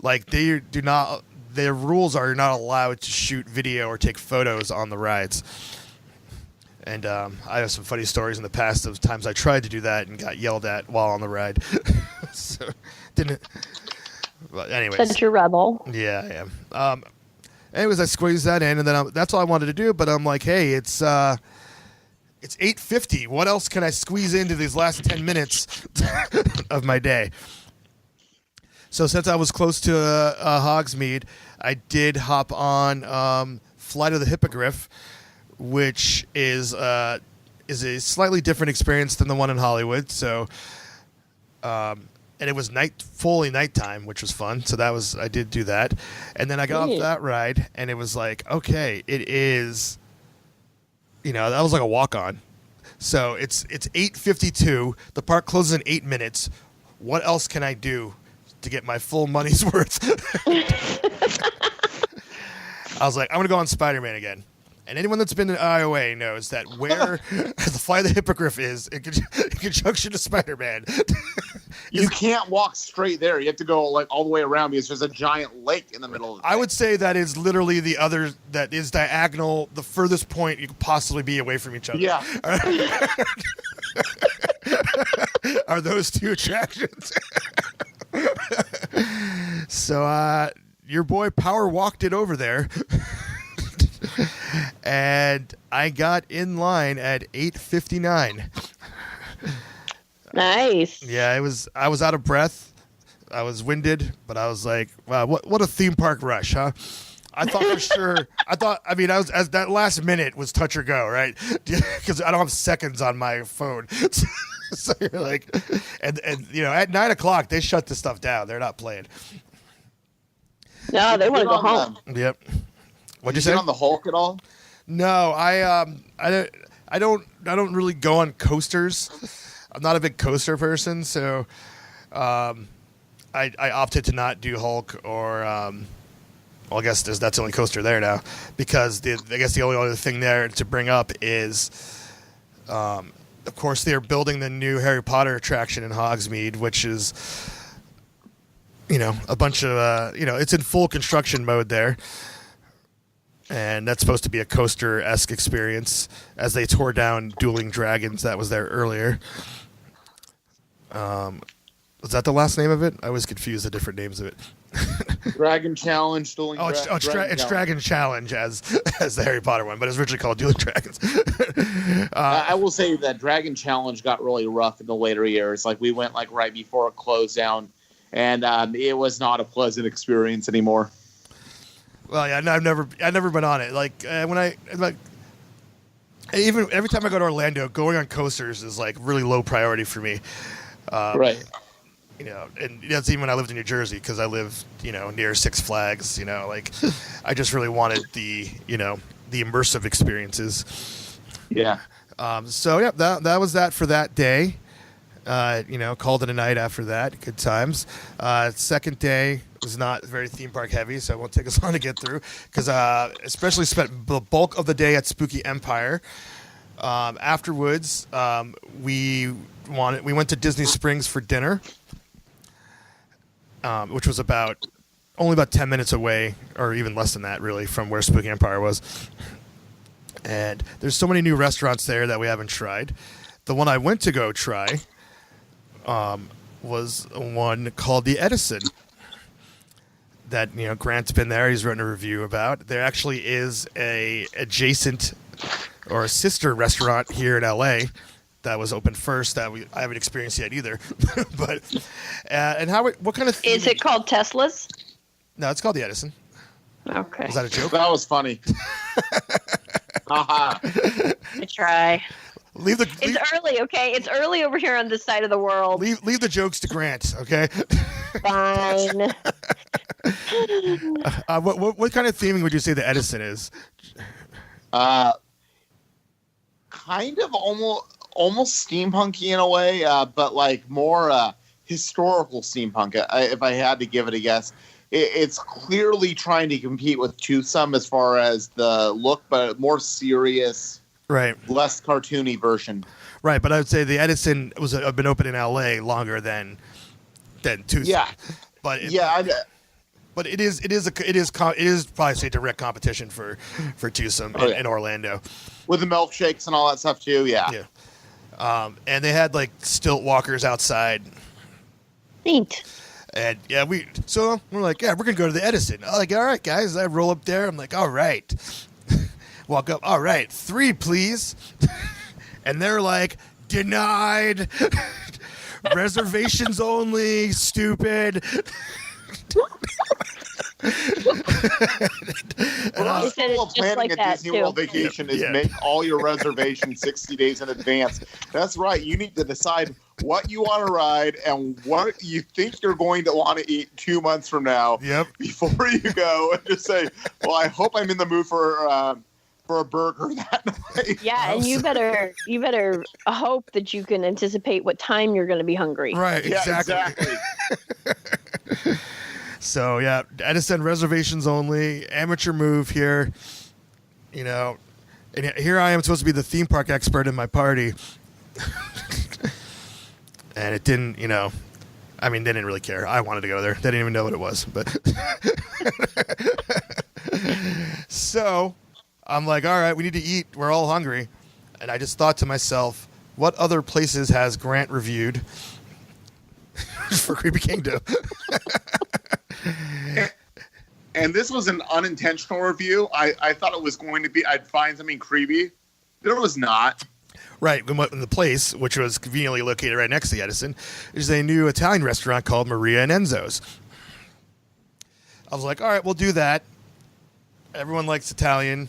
Like they do not. Their rules are you're not allowed to shoot video or take photos on the rides. And I have some funny stories in the past of times I tried to do that and got yelled at while on the ride. So didn't. But anyways, such a rebel. Yeah, I am. Anyways, I squeezed that in, and then that's all I wanted to do. But I'm like, hey, it's 8:50. What else can I squeeze into these last 10 minutes of my day? So since I was close to Hogsmeade, I did hop on Flight of the Hippogriff, which is a slightly different experience than the one in Hollywood. So, and it was fully nighttime, which was fun. So I did do that, and then I got off that ride, and it was like, okay, it is, that was like a walk on. So it's 8:52. The park closes in 8 minutes. What else can I do to get my full money's worth? I was like, I'm gonna go on Spider-Man again. And anyone that's been to IOA knows that where the Flight of the Hippogriff is in conjunction to Spider-Man. You can't walk straight there. You have to go like all the way around because there's a giant lake in the middle of the thing. I would say that is literally that is diagonal, the furthest point you could possibly be away from each other. Yeah. Are those two attractions? So your boy power walked it over there. And I got in line at 8:59. Nice. Yeah, I was out of breath. I was winded, but I was like, wow, what a theme park rush, huh? I thought for sure. As that last minute was touch or go, right? Because I don't have seconds on my phone. So you're like, and at 9 o'clock they shut this stuff down. They're not playing. No, they want to go home. Yep. What'd you say? say? On the Hulk at all? No, I don't really go on coasters. I'm not a big coaster person, so I opted to not do Hulk or well, I guess that's the only coaster there now, because I guess the only other thing there to bring up is of course they're building the new Harry Potter attraction in Hogsmeade, which is a bunch of it's in full construction mode there. And that's supposed to be a coaster-esque experience as they tore down Dueling Dragons that was there earlier. Was that the last name of it? I always confuse the different names of it. Dragon Challenge, Dueling Dragons. It's Dragon Challenge as the Harry Potter one, but it's originally called Dueling Dragons. I will say that Dragon Challenge got really rough in the later years. Like we went like right before it closed down, and it was not a pleasant experience anymore. Well, yeah, no, I've never been on it. Like even every time I go to Orlando, going on coasters is like really low priority for me. Right. You know, and that's even when I lived in New Jersey, because I live, you know, near Six Flags. You know, like I just really wanted the, you know, the immersive experiences. Yeah. So yeah, that was that for that day. You know, called it a night after that. Good times. Second day was not very theme park heavy, so it won't take us long to get through, because especially spent the bulk of the day at Spooky Empire. Afterwards, we went to Disney Springs for dinner, which was only about 10 minutes away, or even less than that, really, from where Spooky Empire was. And there's so many new restaurants there that we haven't tried. The one I went to go try was one called the Edison. That, you know, Grant's been there. He's written a review about. There actually is a adjacent or a sister restaurant here in LA that was open first that I haven't experienced yet either. But and what kind of theme Is it called Tesla's? No, it's called the Edison. Okay. Was that a joke? That was funny. Haha. I try. It's early, okay? It's early over here on this side of the world. Leave the jokes to Grant, okay? Fine. What kind of theming would you say the Edison is? Kind of almost steampunky in a way, but like more historical steampunk. If I had to give it a guess, it's clearly trying to compete with Toothsome as far as the look, but a more serious, right, less cartoony version. Right, but I would say the Edison have been open in LA longer than Toothsome. Yeah, but but it is probably say direct competition for Toothsome in Orlando, with the milkshakes and all that stuff too. Yeah. And they had like stilt walkers outside. Neat. And yeah, we're like, yeah, we're gonna go to the Edison. I'm like, all right, guys. I roll up there. I'm like, all right. Walk up. All right, 3, please. And they're like, denied. Reservations only. Stupid. Well, planning a Disney World vacation is make all your reservations 60 days in advance. That's right. You need to decide what you want to ride and what you think you're going to want to eat 2 months from now. Yep. Before you go, and just say, "Well, I hope I'm in the mood for a burger that night." Yeah, and you better hope that you can anticipate what time you're going to be hungry. Right. Exactly. So yeah, Edison reservations only, amateur move here, you know, and here I am supposed to be the theme park expert in my party, and it didn't, you know, I mean, they didn't really care. I wanted to go there. They didn't even know what it was, but so I'm like, all right, we need to eat. We're all hungry, and I just thought to myself, what other places has Grant reviewed for Creepy Kingdom? And this was an unintentional review. I thought it was going to be, I'd find something creepy. There was not. Right. In the place, which was conveniently located right next to the Edison, is a new Italian restaurant called Maria and Enzo's. I was like, all right, we'll do that. Everyone likes Italian.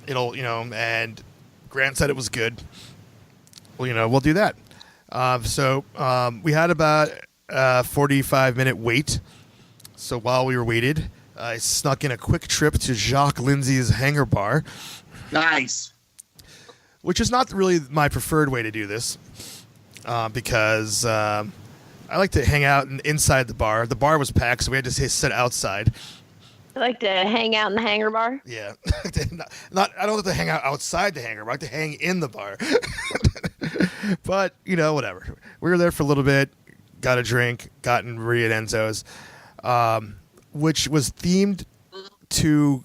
It'll, you know, and Grant said it was good. Well, you know, we'll do that. So we had about a 45-minute wait. So while we were waited, I snuck in a quick trip to Jacques Lindsay's Hangar Bar. Nice. Which is not really my preferred way to do this, because I like to hang out inside the bar. The bar was packed, so we had to sit outside. I like to hang out in the Hangar Bar? Yeah. I don't like to hang out outside the hangar bar. I like to hang in the bar. But, you know, whatever. We were there for a little bit, got a drink, got in Maria and Enzo's. Which was themed to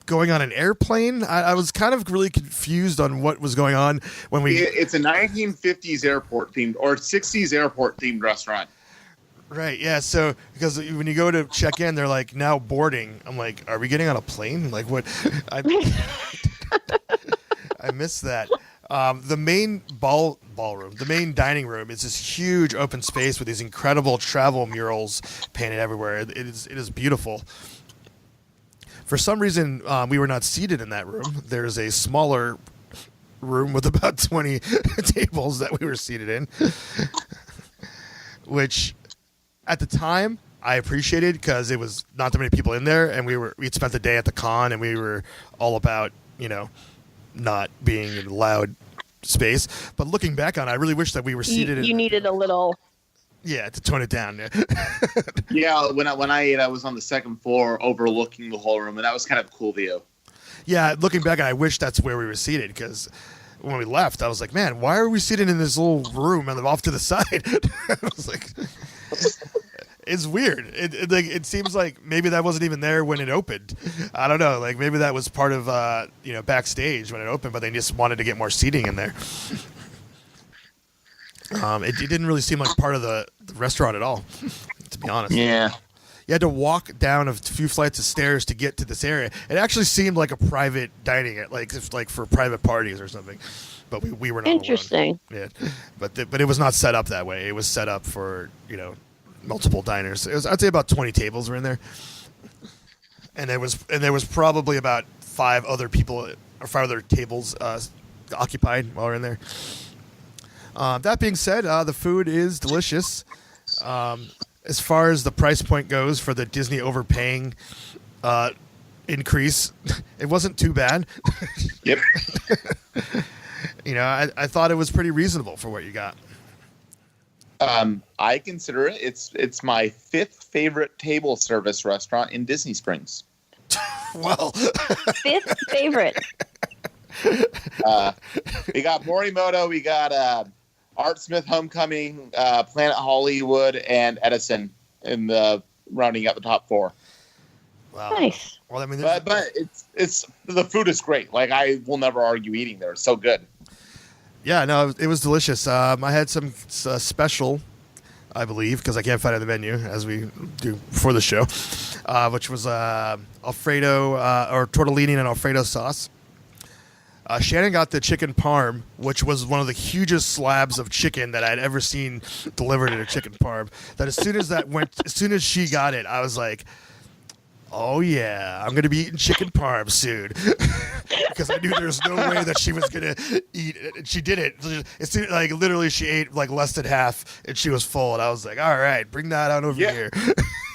going on an airplane. I was kind of really confused on what was going on when we... It's a 1950s airport themed, or 60s airport themed restaurant. Right, yeah, so, because when you go to check in, they're like, now boarding. I'm like, are we getting on a plane? Like, what? I missed that. The main ballroom, the main dining room is this huge open space with these incredible travel murals painted everywhere. It is beautiful. For some reason, we were not seated in that room. There's a smaller room with about 20 tables that we were seated in. which at the time I appreciated because it was not that many people in there, and we'd spent the day at the con, and we were all about not being in a loud space. But looking back on it, I really wish that we were seated. You needed a little. Yeah, to tone it down. Yeah, when I ate, I was on the second floor overlooking the whole room, and that was kind of a cool view. Yeah, looking back, I wish that's where we were seated because when we left, I was like, man, why are we sitting in this little room and off to the side? I was like, it's weird. It seems like maybe that wasn't even there when it opened. I don't know. Like maybe that was part of backstage when it opened, but they just wanted to get more seating in there. It didn't really seem like part of the restaurant at all, to be honest. Yeah. You had to walk down a few flights of stairs to get to this area. It actually seemed like a private dining, like for private parties or something. But we were not interesting. Alone. Yeah, but it was not set up that way. It was set up for multiple diners. I'd say about 20 tables were in there, and there was probably about 5 other tables occupied while we're in there. That being said, the food is delicious. As far as the price point goes for the Disney overpaying increase, it wasn't too bad. Yep. I thought it was pretty reasonable for what you got. I consider it. It's my 5th favorite table service restaurant in Disney Springs. Well, 5th favorite. We got Morimoto. We got Art Smith Homecoming, Planet Hollywood, and Edison in the rounding out the top 4. Wow. Nice. Well, I mean, but it's the food is great. Like I will never argue eating there. It's so good. Yeah, no, it was delicious. I had some special, I believe, because I can't find it on the menu as we do before the show, which was Alfredo or tortellini and Alfredo sauce. Shannon got the chicken parm, which was one of the hugest slabs of chicken that I'd ever seen delivered in a chicken parm. That as soon as she got it, I was like, oh yeah, I'm going to be eating chicken parm soon. Because I knew there was no way that she was going to eat it. And she did it. It seemed like literally she ate like less than half and she was full. And I was like, all right, bring that on over here.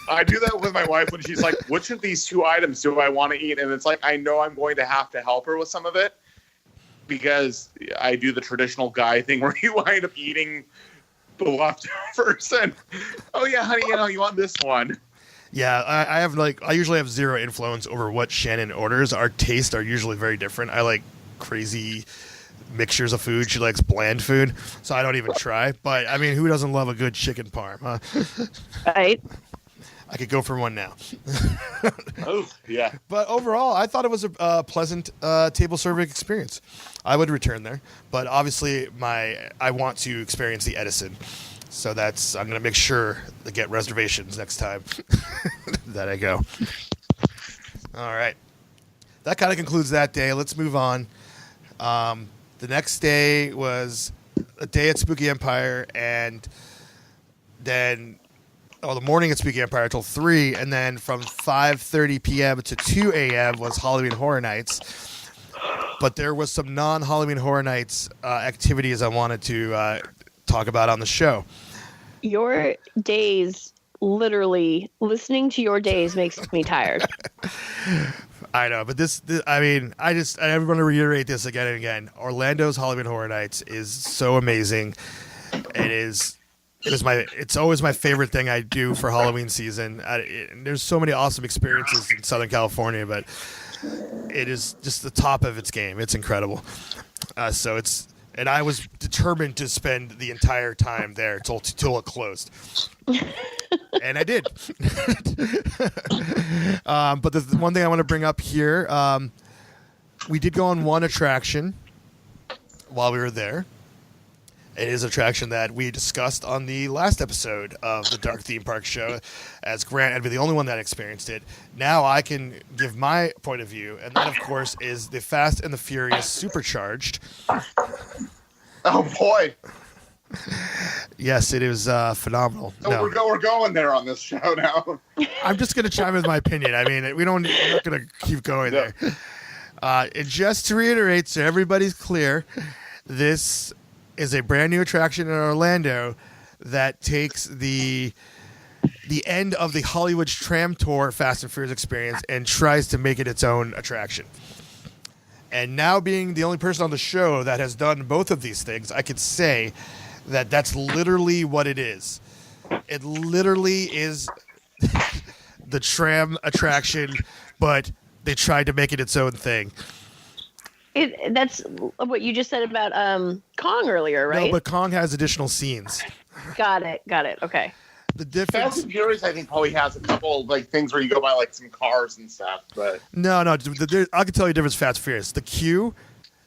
I do that with my wife when she's like, which of these 2 items do I want to eat? And it's like, I know I'm going to have to help her with some of it. Because I do the traditional guy thing where you wind up eating the leftovers. And, oh, yeah, honey, you want this one. Yeah, I usually have zero influence over what Shannon orders. Our tastes are usually very different. I like crazy mixtures of food. She likes bland food, so I don't even try. But, I mean, who doesn't love a good chicken parm, huh? Right. I could go for one now. Oh, yeah. But overall, I thought it was a pleasant table serving experience. I would return there, but obviously I want to experience the Edison. So I'm going to make sure to get reservations next time that I go. All right. That kind of concludes that day. Let's move on. The next day was a day at Spooky Empire, and then the morning at Spooky Empire until 3, and then from 5:30 p.m. to 2 a.m. was Halloween Horror Nights. But there was some non-Halloween Horror Nights activities I wanted to talk about on the show. Your days, literally, listening to your days makes me tired. I know, but this I mean, I want to reiterate this again and again. Orlando's Halloween Horror Nights is so amazing. It's always my favorite thing I do for Halloween season. There's so many awesome experiences in Southern California, but it is just the top of its game. It's incredible. And I was determined to spend the entire time there till it closed. And I did. But the one thing I want to bring up here, we did go on one attraction while we were there. It is an attraction that we discussed on the last episode of the Dark Theme Park show, as Grant had been the only one that experienced it. Now I can give my point of view, and that, of course, is the Fast and the Furious Supercharged. Oh, boy. Yes, it is phenomenal. No. We're going there on this show now. I'm just going to chime in with my opinion. I mean, we're not going to keep going there. And just to reiterate, so everybody's clear, this is a brand new attraction in Orlando that takes the end of the Hollywood Tram Tour Fast and Furious experience and tries to make it its own attraction. And now being the only person on the show that has done both of these things, I could say that that's literally what it is. It literally is the tram attraction, but they tried to make it its own thing. That's what you just said about Kong earlier, right? No, but Kong has additional scenes. Got it. Okay. The Fast difference. and Furious, I think, probably has a couple like things where you go by like some cars and stuff. But No. I can tell you the difference. Fast and Furious. The queue,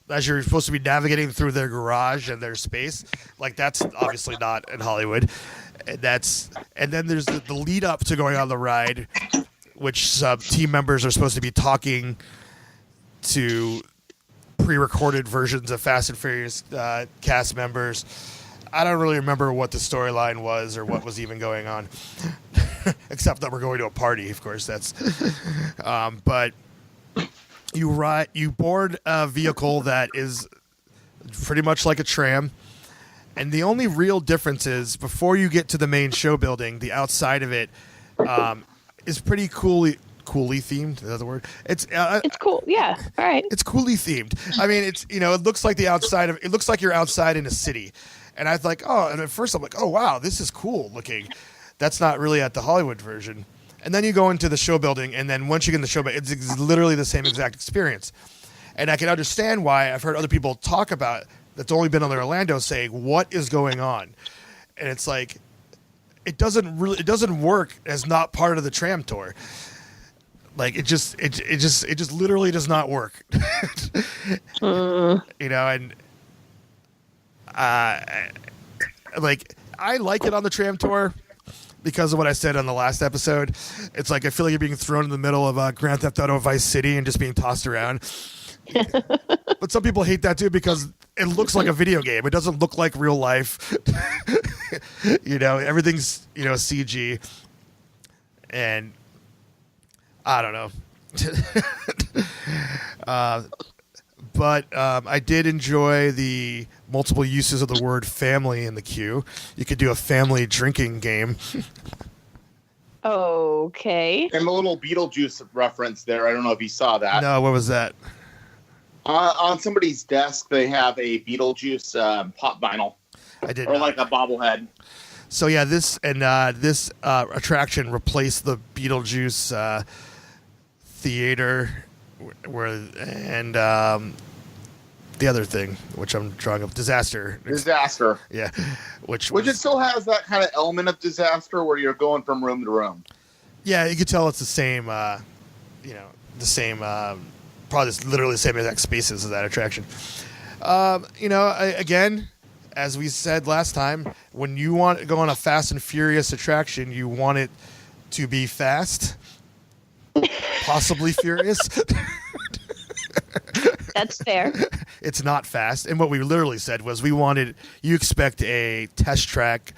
as you're supposed to be navigating through their garage and their space, like that's obviously not in Hollywood. And then there's the lead up to going on the ride, which some team members are supposed to be talking to pre-recorded versions of Fast and Furious cast members. I don't really remember what the storyline was or what was even going on, except that we're going to a party. Of course, that's. But you board a vehicle that is pretty much like a tram, and the only real difference is before you get to the main show building, the outside of it is pretty coolly themed. Is that the word? It's cool. Yeah. All right. It's coolly themed. I mean, it's it looks like it looks like you're outside in a city. And I was like, and at first I'm like, oh wow, this is cool looking. That's not really at the Hollywood version. And then you go into the show building, and then once you get in the show building, it's literally the same exact experience. And I can understand why I've heard other people talk about that's only been on the Orlando saying, what is going on? And it's like, it doesn't work as not part of the tram tour. Like it just literally does not work. And like I like it on the tram tour because of what I said on the last episode. It's like I feel like you're being thrown in the middle of Grand Theft Auto Vice City and just being tossed around. But some people hate that too because it looks like a video game. It doesn't look like real life. Everything's CG, and I don't know. But I did enjoy the multiple uses of the word family in the queue. You could do a family drinking game. Okay. And the little Beetlejuice reference there. I don't know if you saw that. No, what was that? On somebody's desk, they have a Beetlejuice pop vinyl. I did. Or like a bobblehead. So yeah, this attraction replaced the Beetlejuice theater, and the other thing, which I'm drawing up, Disaster. Yeah, which it still has that kind of element of Disaster where you're going from room to room. Yeah, you could tell it's the same. Probably literally the same exact spaces as that attraction. Again, as we said last time, when you want to go on a Fast and Furious attraction, you want it to be fast, possibly furious. That's fair. It's not fast. And what we literally said was you expect a test track,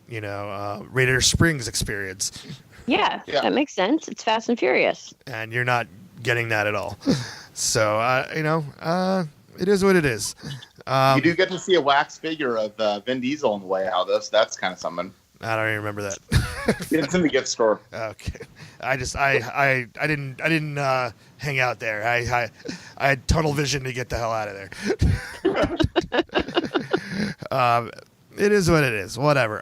Radiator Springs experience. Yeah, that makes sense. It's Fast and Furious. And you're not getting that at all. So, it is what it is. You do get to see a wax figure of Vin Diesel on the way out. That's kind of something. I don't even remember that. It's in the gift store. Okay. I didn't hang out there. I had tunnel vision to get the hell out of there. It is what it is. Whatever.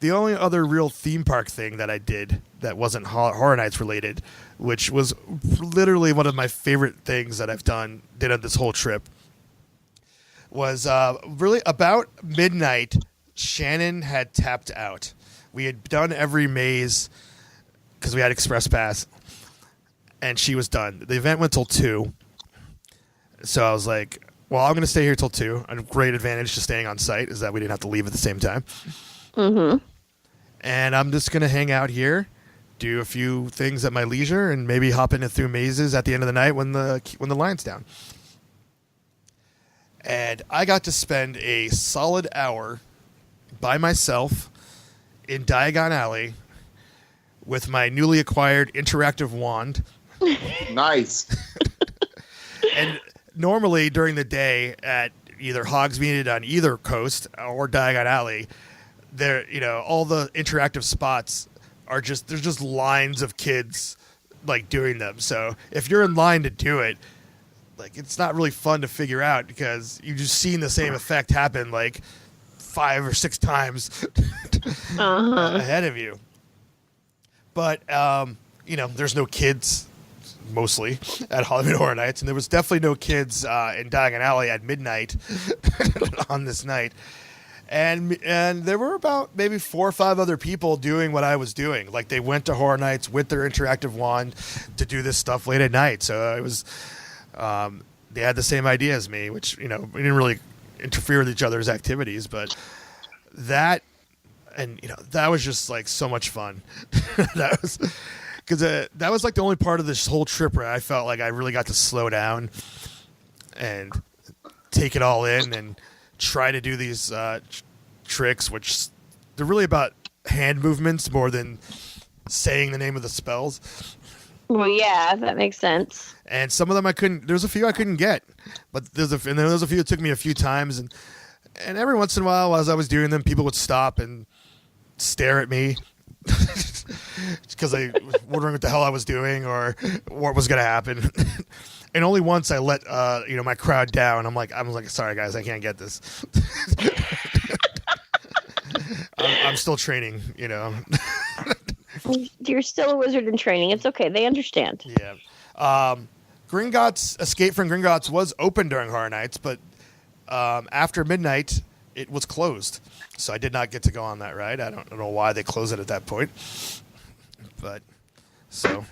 The only other real theme park thing that I did that wasn't Horror Nights related, which was literally one of my favorite things that did on this whole trip, was really about midnight. Shannon had tapped out. We had done every maze because we had Express Pass, and she was done. The event went till 2, so I was like, well, I'm going to stay here till 2. A great advantage to staying on site is that we didn't have to leave at the same time. Mm-hmm. And I'm just going to hang out here, do a few things at my leisure, and maybe hop in and through mazes at the end of the night when the line's down. And I got to spend a solid hour by myself in Diagon Alley with my newly acquired interactive wand. Nice. And normally during the day at either Hogsmeade on either coast or Diagon Alley, there, all the interactive spots are there's just lines of kids like doing them. So if you're in line to do it, like it's not really fun to figure out because you've just seen the same effect happen like 5 or 6 times ahead of you. But there's no kids mostly at Hollywood Horror Nights, and there was definitely no kids in Diagon Alley at midnight on this night. And there were about maybe 4 or 5 other people doing what I was doing. Like they went to Horror Nights with their interactive wand to do this stuff late at night. So it was, they had the same idea as me, which, we didn't really interfere with each other's activities, but that was just like so much fun. That was because that was like the only part of this whole trip where I felt like I really got to slow down and take it all in and try to do these tricks, which they're really about hand movements more than saying the name of the spells. Well, yeah, that makes sense. And some of them I couldn't. There's a few I couldn't get, but there's a few that took me a few times, and every once in a while, as I was doing them, people would stop and stare at me because they were wondering what the hell I was doing or what was going to happen. And only once I let my crowd down. I'm like, sorry guys, I can't get this. I'm still training, You're still a wizard in training. It's okay. They understand. Yeah. Gringotts Escape from Gringotts was open during Horror Nights, but after midnight, it was closed. So I did not get to go on that ride. I don't know why they closed it at that point. But so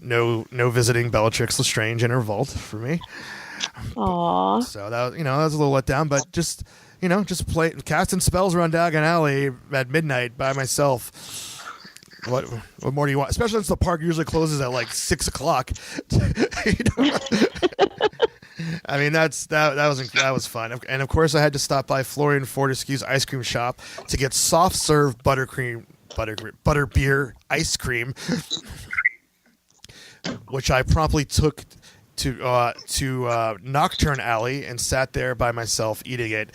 no visiting Bellatrix Lestrange in her vault for me. Aww. So that was a little let down, but just play casting spells around Diagon Alley at midnight by myself. What more do you want? Especially since the park usually closes at like 6 o'clock. I mean, that was fun. And of course, I had to stop by Florian Fortescue's ice cream shop to get soft serve butterbeer ice cream, which I promptly took to Nocturne Alley and sat there by myself eating it.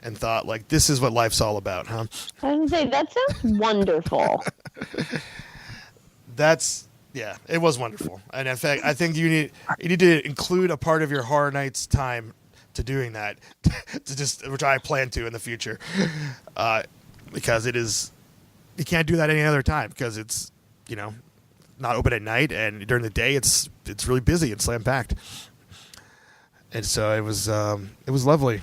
And thought, like, this is what life's all about, huh? I was going to say, that sounds wonderful. It was wonderful. And in fact, I think you need to include a part of your Horror Nights time to doing that, which I plan to in the future, because you can't do that any other time because it's, not open at night, and during the day it's really busy and slam packed. And so it was lovely.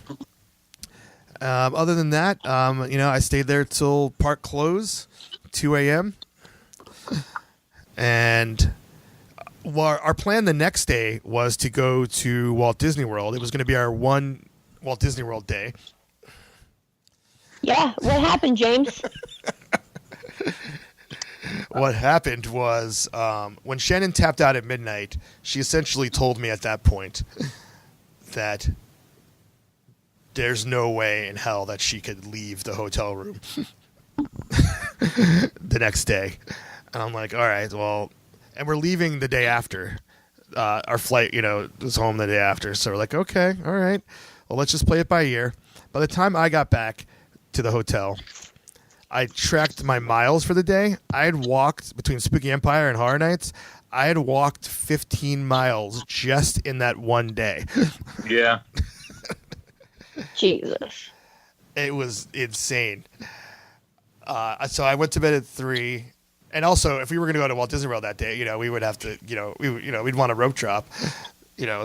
Other than that, I stayed there till park close, 2 a.m. And our plan the next day was to go to Walt Disney World. It was going to be our one Walt Disney World day. Yeah, what happened, James? What happened was when Shannon tapped out at midnight, she essentially told me at that point that there's no way in hell that she could leave the hotel room the next day. And I'm like, all right, well, and we're leaving the day after. Our flight, was home the day after. So we're like, okay, all right, well, let's just play it by ear. By the time I got back to the hotel, I tracked my miles for the day. I had walked between Spooky Empire and Horror Nights. I had walked 15 miles just in that one day. Yeah. Jesus. It was insane. So I went to bed at 3. And also, if we were going to go to Walt Disney World that day, we would have to, we'd want a rope drop,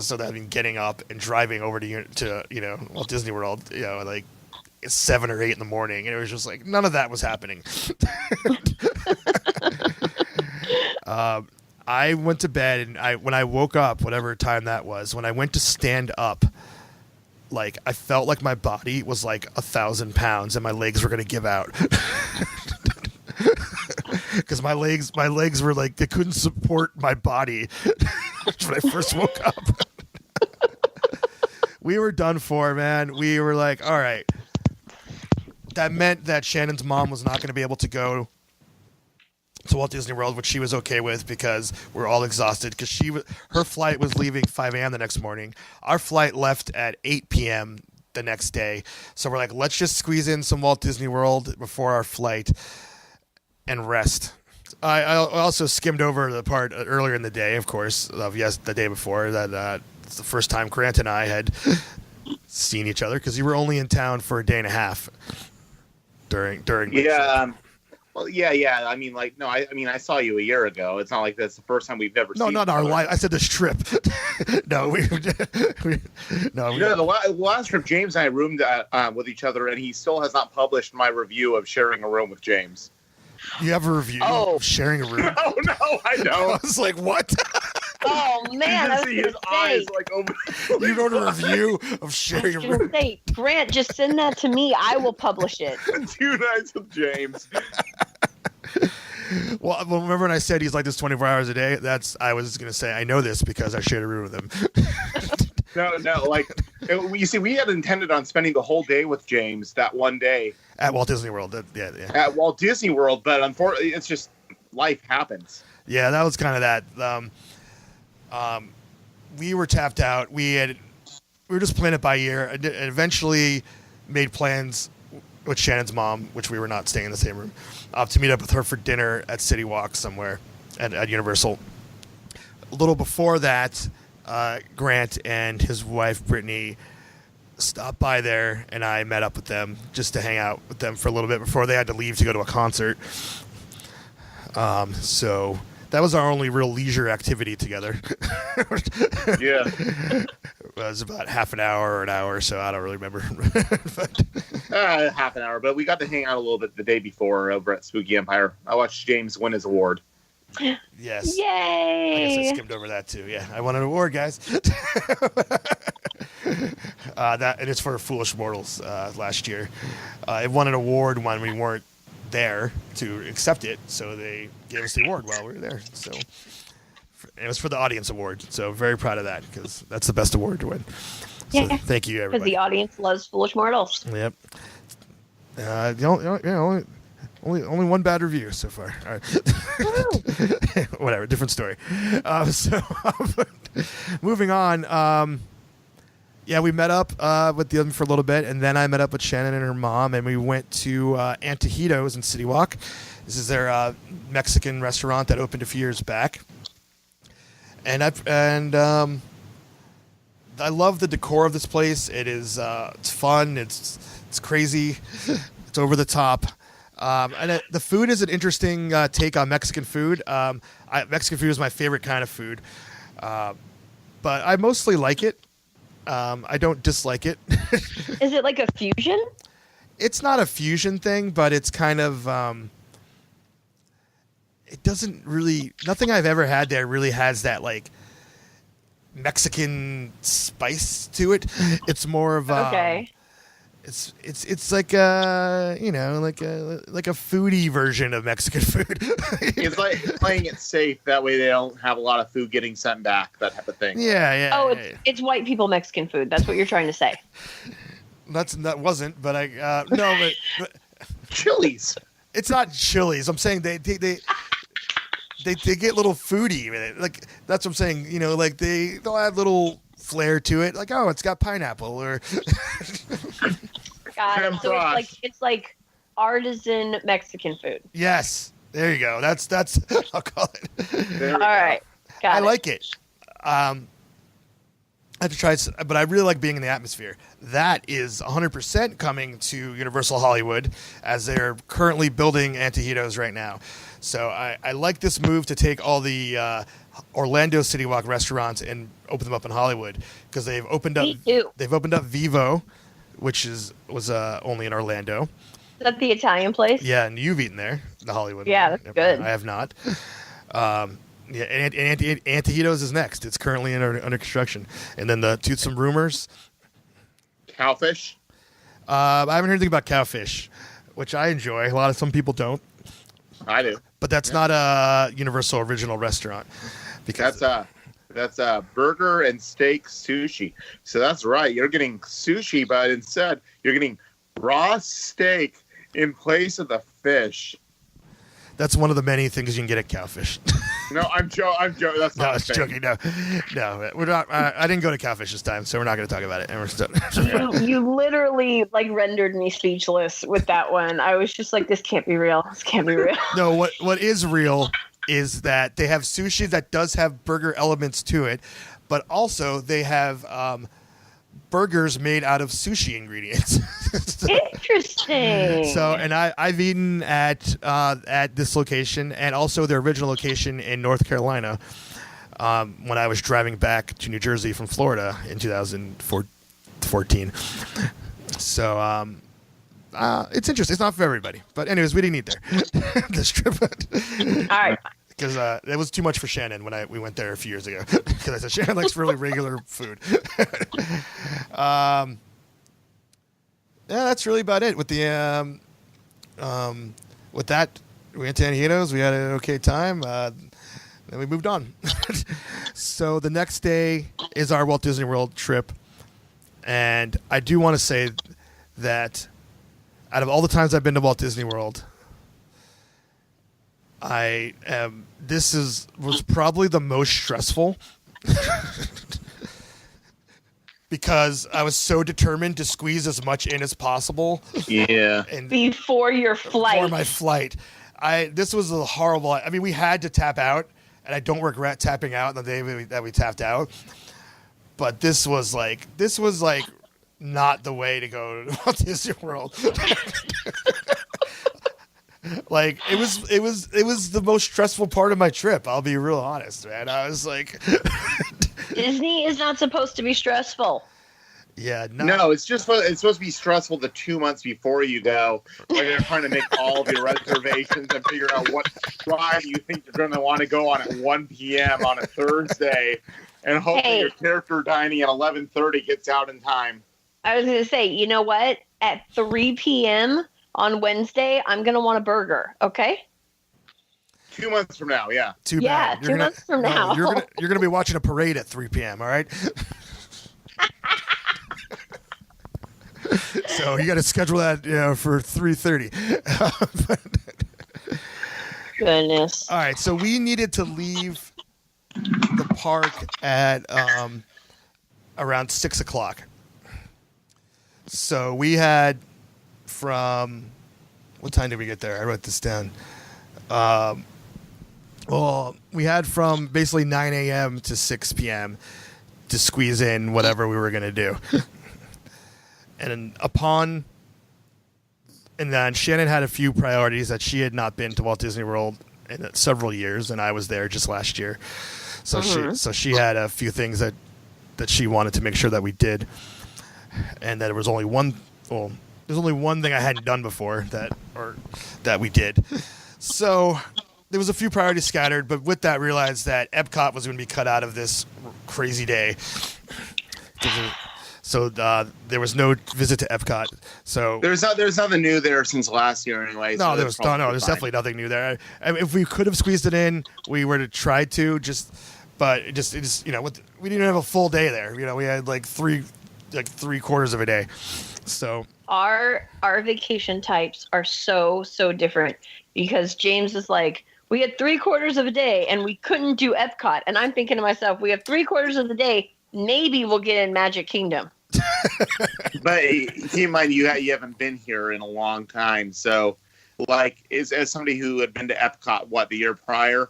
so that means getting up and driving over to Walt Disney World, like 7 or 8 in the morning. And it was just like, none of that was happening. I went to bed, and when I woke up, whatever time that was, when I went to stand up, like I felt like my body was like 1,000 pounds and my legs were going to give out. Because my legs were like, they couldn't support my body when I first woke up. We were done for, man. We were like, all right. That meant that Shannon's mom was not going to be able to go to Walt Disney World, which she was okay with because we're all exhausted. Because her flight was leaving 5 a.m. the next morning. Our flight left at 8 p.m. the next day. So we're like, let's just squeeze in some Walt Disney World before our flight and rest. I also skimmed over the part earlier in the day, of course, the day before, that it's the first time Grant and I had seen each other, because you were only in town for a day and a half during yeah. Well, yeah. I mean, like, no, I mean, I saw you a year ago. It's not like that's the first time we've ever seen. No, not our life. I said this trip. No, the last trip, James and I roomed with each other, and he still has not published my review of sharing a room with James. You have a review of sharing a room? No, I don't. I was like, what? Oh man, I was see his gonna say. eyes like over. You wrote a review of I sharing was a gonna room? say, Grant, just send that to me. I will publish it. 2 nights with James. Well, remember when I said he's like this 24 hours a day? I was going to say, I know this because I shared a room with him. No, like, you see, we had intended on spending the whole day with James that one day. At Walt Disney World. Yeah. At Walt Disney World, but unfortunately, it's just, life happens. Yeah, that was kind of that. We were tapped out. We were just playing it by ear, and eventually made plans with Shannon's mom, which we were not staying in the same room, to meet up with her for dinner at City Walk somewhere at Universal. A little before that, Grant and his wife Brittany stopped by there, and I met up with them just to hang out with them for a little bit before they had to leave to go to a concert. So that was our only real leisure activity together. Yeah. It was about half an hour or an hour, so I don't really remember. But Half an hour, but we got to hang out a little bit the day before over at Spooky Empire. I watched James win his award. yes. Yay! I guess I skimmed over that too. Yeah, I won an award, guys. And it's for Foolish Mortals last year. It won an award when we weren't there to accept it, so they gave us the award while we were there. So it was for the audience award. So very proud of that, because that's the best award to win. So Yeah. thank you, Because everybody. the audience loves Foolish Mortals. Yep. Only one bad review so far. All right. Whatever, different story. So moving on. Yeah, we met up with them for a little bit, and then I met up with Shannon and her mom, and we went to Antojitos in City Walk. This is their Mexican restaurant that opened a few years back. And I love the decor of this place. It is it's fun. It's crazy. It's over the top. And the food is an interesting take on Mexican food. Mexican food is my favorite kind of food, but I mostly like it. I don't dislike it. Is it like a fusion? It's not a fusion thing, but it's kind of. It doesn't really. Nothing I've ever had there really has that like Mexican spice to it. It's more of Okay. It's like a like a foodie version of Mexican food. It's like playing it safe. That way they don't have a lot of food getting sent back, that type of thing. Yeah. Oh, yeah. it's white people Mexican food. That's what you're trying to say. That wasn't, but no, but Chili's. it's not Chili's. I'm saying they get a little foodie with it. Like that's what I'm saying. Like they'll add little flair to it. Like, oh, it's got pineapple or. Got it. So it's like artisan Mexican food. Yes, there you go. That's I'll call it. There All we go. right. Got I it. like it. I have to try, but I really like being in the atmosphere. That is 100% coming to Universal Hollywood, as they're currently building Antojitos right now. So I like this move to take all the Orlando City Walk restaurants and open them up in Hollywood, because they've opened up. Me too. They've opened up Vivo, which was only in Orlando. Is that the Italian place? Yeah, and you've eaten there, the Hollywood. Yeah, one. that's good. I have not. Yeah, and Antojitos is next. It's currently under construction. And then the Toothsome rumors. Cowfish. I haven't heard anything about Cowfish, which I enjoy. Some people don't. I do. But that's not a Universal original restaurant. Because That's a burger and steak sushi. So that's right. You're getting sushi, but instead you're getting raw steak in place of the fish. That's one of the many things you can get at Cowfish. No, I'm joking. That's No, not I a was thing. joking. No, we're not. I didn't go to Cowfish this time, so we're not going to talk about it. And we're still. You literally like rendered me speechless with that one. I was just like, this can't be real. This can't be real. No, what is real is that they have sushi that does have burger elements to it, but also they have burgers made out of sushi ingredients. Interesting. So, and I've eaten at this location and also their original location in North Carolina when I was driving back to New Jersey from Florida in 2014. So, it's interesting. It's not for everybody, but anyways, we didn't eat there this trip. All right. Because it was too much for Shannon when we went there a few years ago. Because I said Shannon likes really regular food. Yeah, that's really about it. With the with that, we went to Antojitos. We had an okay time. Then we moved on. So the next day is our Walt Disney World trip, and I do want to say that out of all the times I've been to Walt Disney World, this was probably the most stressful because I was so determined to squeeze as much in as possible. Yeah. And Before your flight. before my flight, this was a horrible. I mean, we had to tap out, and I don't regret tapping out on the day that we tapped out. But this was like not the way to go to Walt Disney World. Like it was the most stressful part of my trip. I'll be real honest, man. I was like, Disney is not supposed to be stressful. yeah, No, it's supposed to be stressful the 2 months before you go, where you're trying to make all of your reservations and figure out what ride you think you're going to want to go on at 1 p.m. on a Thursday, and hoping your character dining at 11:30 gets out in time. I was going to say, you know what? At 3 p.m. on Wednesday, I'm going to want a burger, okay? 2 months from now, yeah. too Yeah, bad. 2 months from now. You're gonna be watching a parade at 3 p.m. All right. So you got to schedule that, for 3:30. Goodness. All right, so we needed to leave the park at around 6 o'clock. So we had from what time did we get there? I wrote this down. Well, we had from basically 9 a.m. to 6 p.m. to squeeze in whatever we were going to do. And then Shannon had a few priorities that she had not been to Walt Disney World in several years, and I was there just last year. So she had a few things that she wanted to make sure that we did, and that there was only one. Well, there's only one thing I hadn't done before that we did. So there was a few priorities scattered, but with that, realized that Epcot was going to be cut out of this crazy day. So there was no visit to Epcot. So There's nothing new there since last year, anyway. no, so there's definitely nothing new there. I mean, if we could have squeezed it in, we were to try to but it just we didn't have a full day there. We had like three quarters of a day. So Our vacation types are so different because James is like, we had 3/4 of a day and we couldn't do Epcot, and I'm thinking to myself, we have 3/4 of the day, maybe we'll get in Magic Kingdom. But keep in mind, you haven't been here in a long time, so as somebody who had been to Epcot the year prior,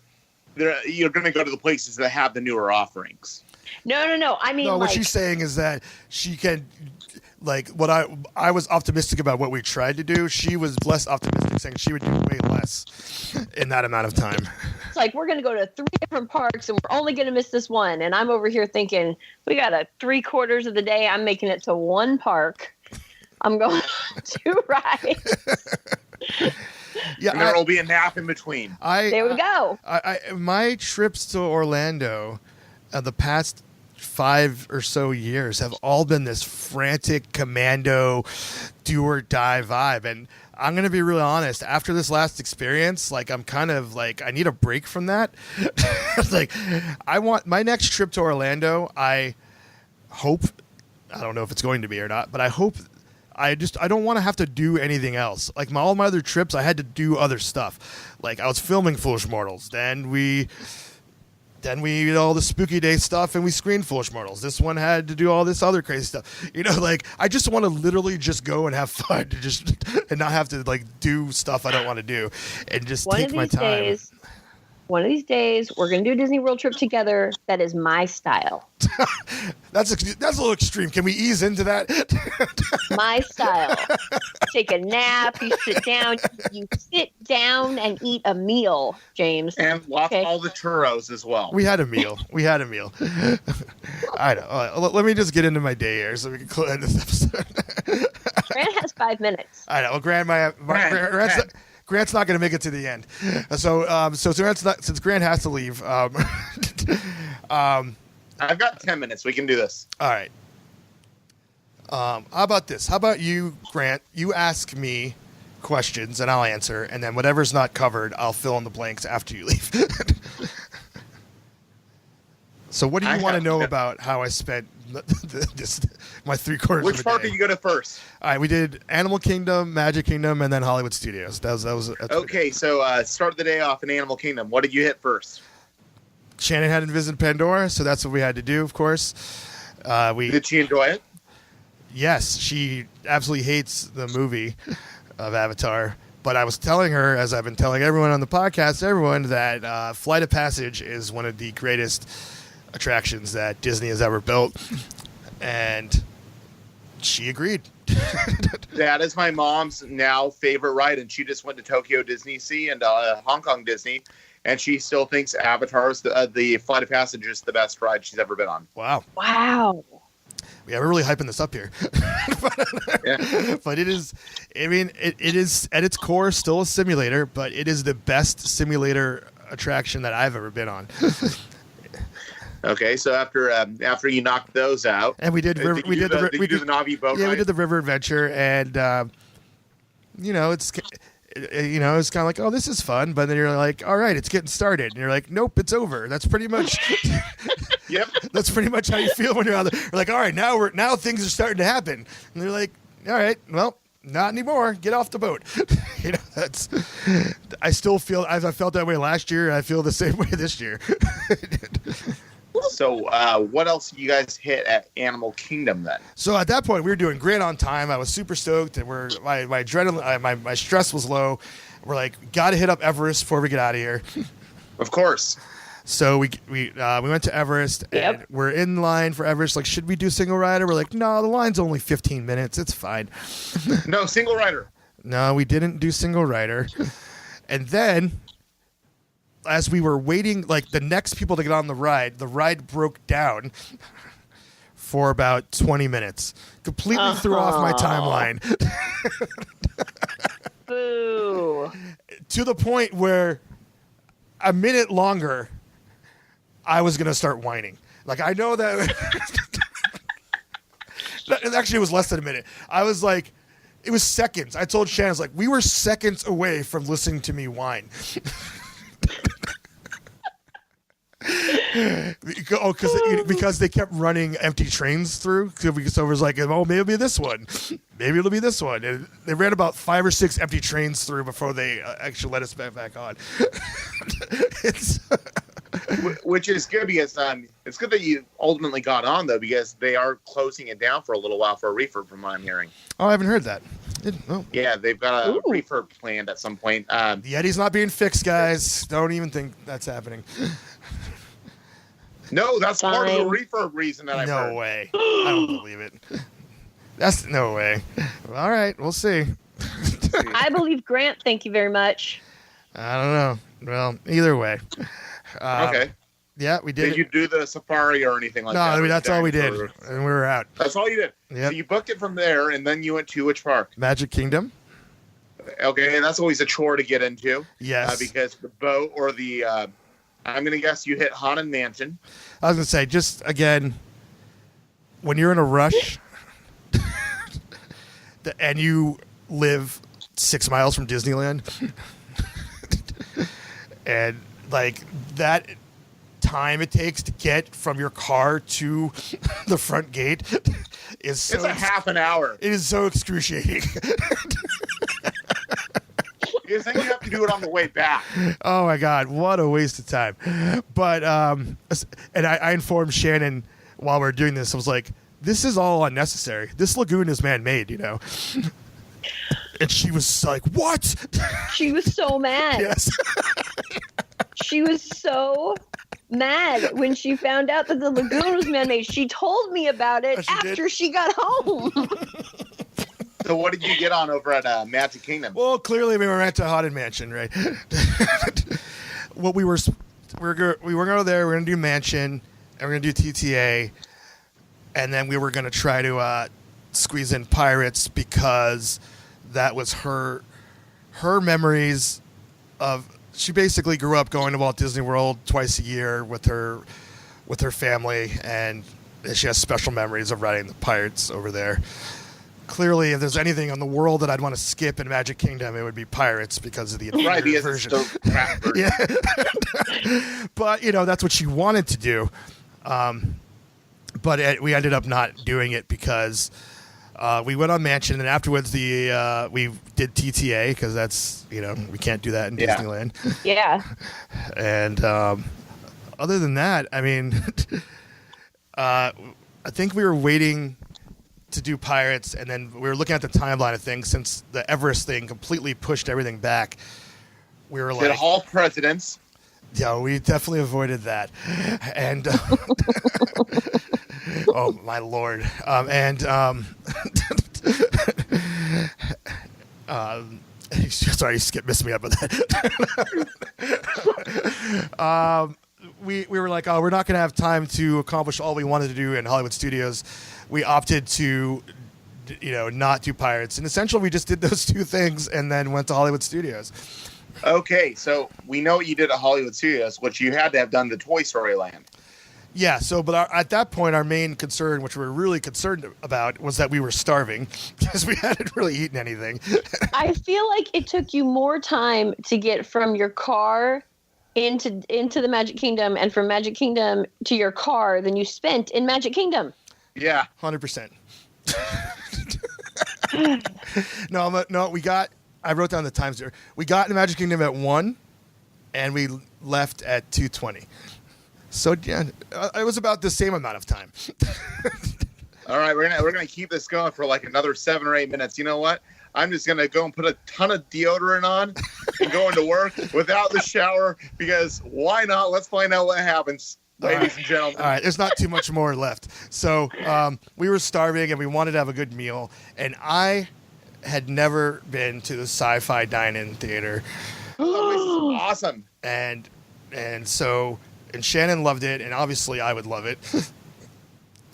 you're going to go to the places that have the newer offerings. No. I mean, no, what she's saying is that she can, what I was optimistic about what we tried to do. She was less optimistic, saying she would do way less in that amount of time. it's like we're going to go to 3 different parks and we're only going to miss this one. And I'm over here thinking, we got a 3/4 of the day. I'm making it to one park. I'm going to rides. Yeah, and there will be a nap in between. There we go. My trips to Orlando, the past 5 or so years, have all been this frantic commando do or die vibe, and I'm gonna be really honest. After this last experience, I'm kind of I need a break from that. I want my next trip to Orlando. I don't know if it's going to be or not, but I hope I don't want to have to do anything else. Like all my other trips, I had to do other stuff. Like I was filming Foolish Mortals. Then we did all the spooky day stuff and we screened Foolish Mortals. This one had to do all this other crazy stuff. Like I just want to literally just go and have fun and not have to like do stuff I don't want to do and just take my time. One of these days, we're going to do a Disney World trip together. That is my style. That's a little extreme. Can we ease into that? My style. Take a nap. You sit down and eat a meal, James. And watch all the churros as well. We had a meal. I know. Let me just get into my day here so we can close this episode. Grant has 5 minutes. I know. Well, Grant's not going to make it to the end. Since Grant has to leave, I've got 10 minutes. We can do this. All right. How about this? How about you, Grant? You ask me questions and I'll answer, and then whatever's not covered, I'll fill in the blanks after you leave. So what do you want to know about how I spent my 3/4 of a day? Which part did you go to first? All right, we did Animal Kingdom, Magic Kingdom, and then Hollywood Studios. That's okay, so start the day off in Animal Kingdom. What did you hit first? Shannon hadn't visited Pandora, so that's what we had to do, of course. Did she enjoy it? Yes, she absolutely hates the movie of Avatar. But I was telling her, as I've been telling everyone on the podcast, that Flight of Passage is one of the greatest attractions that Disney has ever built, and she agreed. That is my mom's now favorite ride, and she just went to Tokyo Disney Sea and Hong Kong Disney, and she still thinks Avatar's the Flight of Passage is the best ride she's ever been on. Wow. Yeah, we're really hyping this up here. But it is, I mean, it is at its core still a simulator, but it is the best simulator attraction that I've ever been on. Okay, so after you knocked those out, and we did the Navi boat ride? Yeah, we did the river adventure, and it's kind of like, oh, this is fun, but then you're like, all right, it's getting started, and you're like, nope, it's over. That's pretty much. Yep. That's pretty much how you feel when you're out there. You're like, all right, now things are starting to happen, and they're like, all right, well, not anymore. Get off the boat. I still feel, as I felt that way last year, I feel the same way this year. So, what else you guys hit at Animal Kingdom then? So at that point, we were doing great on time. I was super stoked, and my adrenaline, my stress was low. We're like, got to hit up Everest before we get out of here. Of course. So we went to Everest, and we're in line for Everest. Like, should we do single rider? We're like, no, the line's only 15 minutes. It's fine. No, single rider. No, we didn't do single rider. And then, as we were waiting, like the next people to get on the ride broke down for about 20 minutes. Completely threw off my timeline. Boo. To the point where a minute longer, I was going to start whining. Like, I know that... Actually, it was less than a minute. I was like... It was seconds. I told Shannon, I was like, we were seconds away from listening to me whine. Because they kept running empty trains through. So it was like, oh, maybe it'll be this one. Maybe it'll be this one. And they ran about 5 or 6 empty trains through before they actually let us back on. Which is good because it's good that you ultimately got on, though, because they are closing it down for a little while for a refurb, from what I'm hearing. Oh, I haven't heard that. Yeah, they've got a refurb planned at some point. The Yeti's not being fixed, guys. Don't even think that's happening. No, that's part of the refurb reason that I've heard. No way. I don't believe it. That's no way. All right, we'll see. I believe Grant. Thank you very much. I don't know. Well, either way. Okay. Yeah, we did. Did you do the safari or anything like that? No, I mean, that's all we did. And we were out. That's all you did. Yep. So you booked it from there, and then you went to which park? Magic Kingdom. Okay, and that's always a chore to get into. Yes. Because the boat or the... I'm going to guess you hit Haunted Mansion. I was going to say, just, again, when you're in a rush and you live 6 miles from Disneyland and, like, that time it takes to get from your car to the front gate is so It's a half an hour. It is so excruciating. Because then you have to do it on the way back. Oh my God, what a waste of time. But and I informed Shannon while we were doing this. I was like, this is all unnecessary. This lagoon is man-made, you know. And she was like, what? She was so mad. Yes. She was so mad when she found out that the lagoon was man-made. She told me about it after she got home. So what did you get on over at Magic Kingdom? Well, clearly we were at the Haunted Mansion, right? What we were going to go there. We're going to do Mansion, and we're going to do TTA, and then we were going to try to squeeze in Pirates because that was her memories of. She basically grew up going to Walt Disney World twice a year with her family, and she has special memories of riding the Pirates over there. Clearly, if there's anything on the world that I'd want to skip in Magic Kingdom, it would be Pirates because of the inferior version. Yeah. But, you know, that's what she wanted to do. But we ended up not doing it because we went on Mansion, and afterwards we did TTA because that's, you know, we can't do that in Disneyland. Yeah. And other than that, I mean, I think we were waiting to do Pirates, and then we were looking at the timeline of things since the Everest thing completely pushed everything back. We were like, all presidents. Yeah, we definitely avoided that. And oh my Lord. Sorry, Skip missed me up with that. We were like, oh, we're not going to have time to accomplish all we wanted to do in Hollywood Studios. We opted to, you know, not do Pirates. And essentially, we just did those two things and then went to Hollywood Studios. Okay, so we know what you did at Hollywood Studios, which you had to have done the Toy Story Land. Yeah, so, but at that point, our main concern, which we were really concerned about, was that we were starving because we hadn't really eaten anything. I feel like it took you more time to get from your car into the Magic Kingdom and from Magic Kingdom to your car than you spent in Magic Kingdom. Yeah. 100%. No, I wrote down the times there. We got in Magic Kingdom at 1, and we left at 2:20. So, yeah, it was about the same amount of time. All right, we're gonna keep this going for like another 7 or 8 minutes. You know what? I'm just gonna go and put a ton of deodorant on and go into work without the shower because why not? Let's find out what happens, ladies and gentlemen. All right, there's not too much more left. So we were starving and we wanted to have a good meal, and I had never been to the Sci-Fi Dine-In Theater. Oh, this is awesome. And Shannon loved it, and obviously I would love it.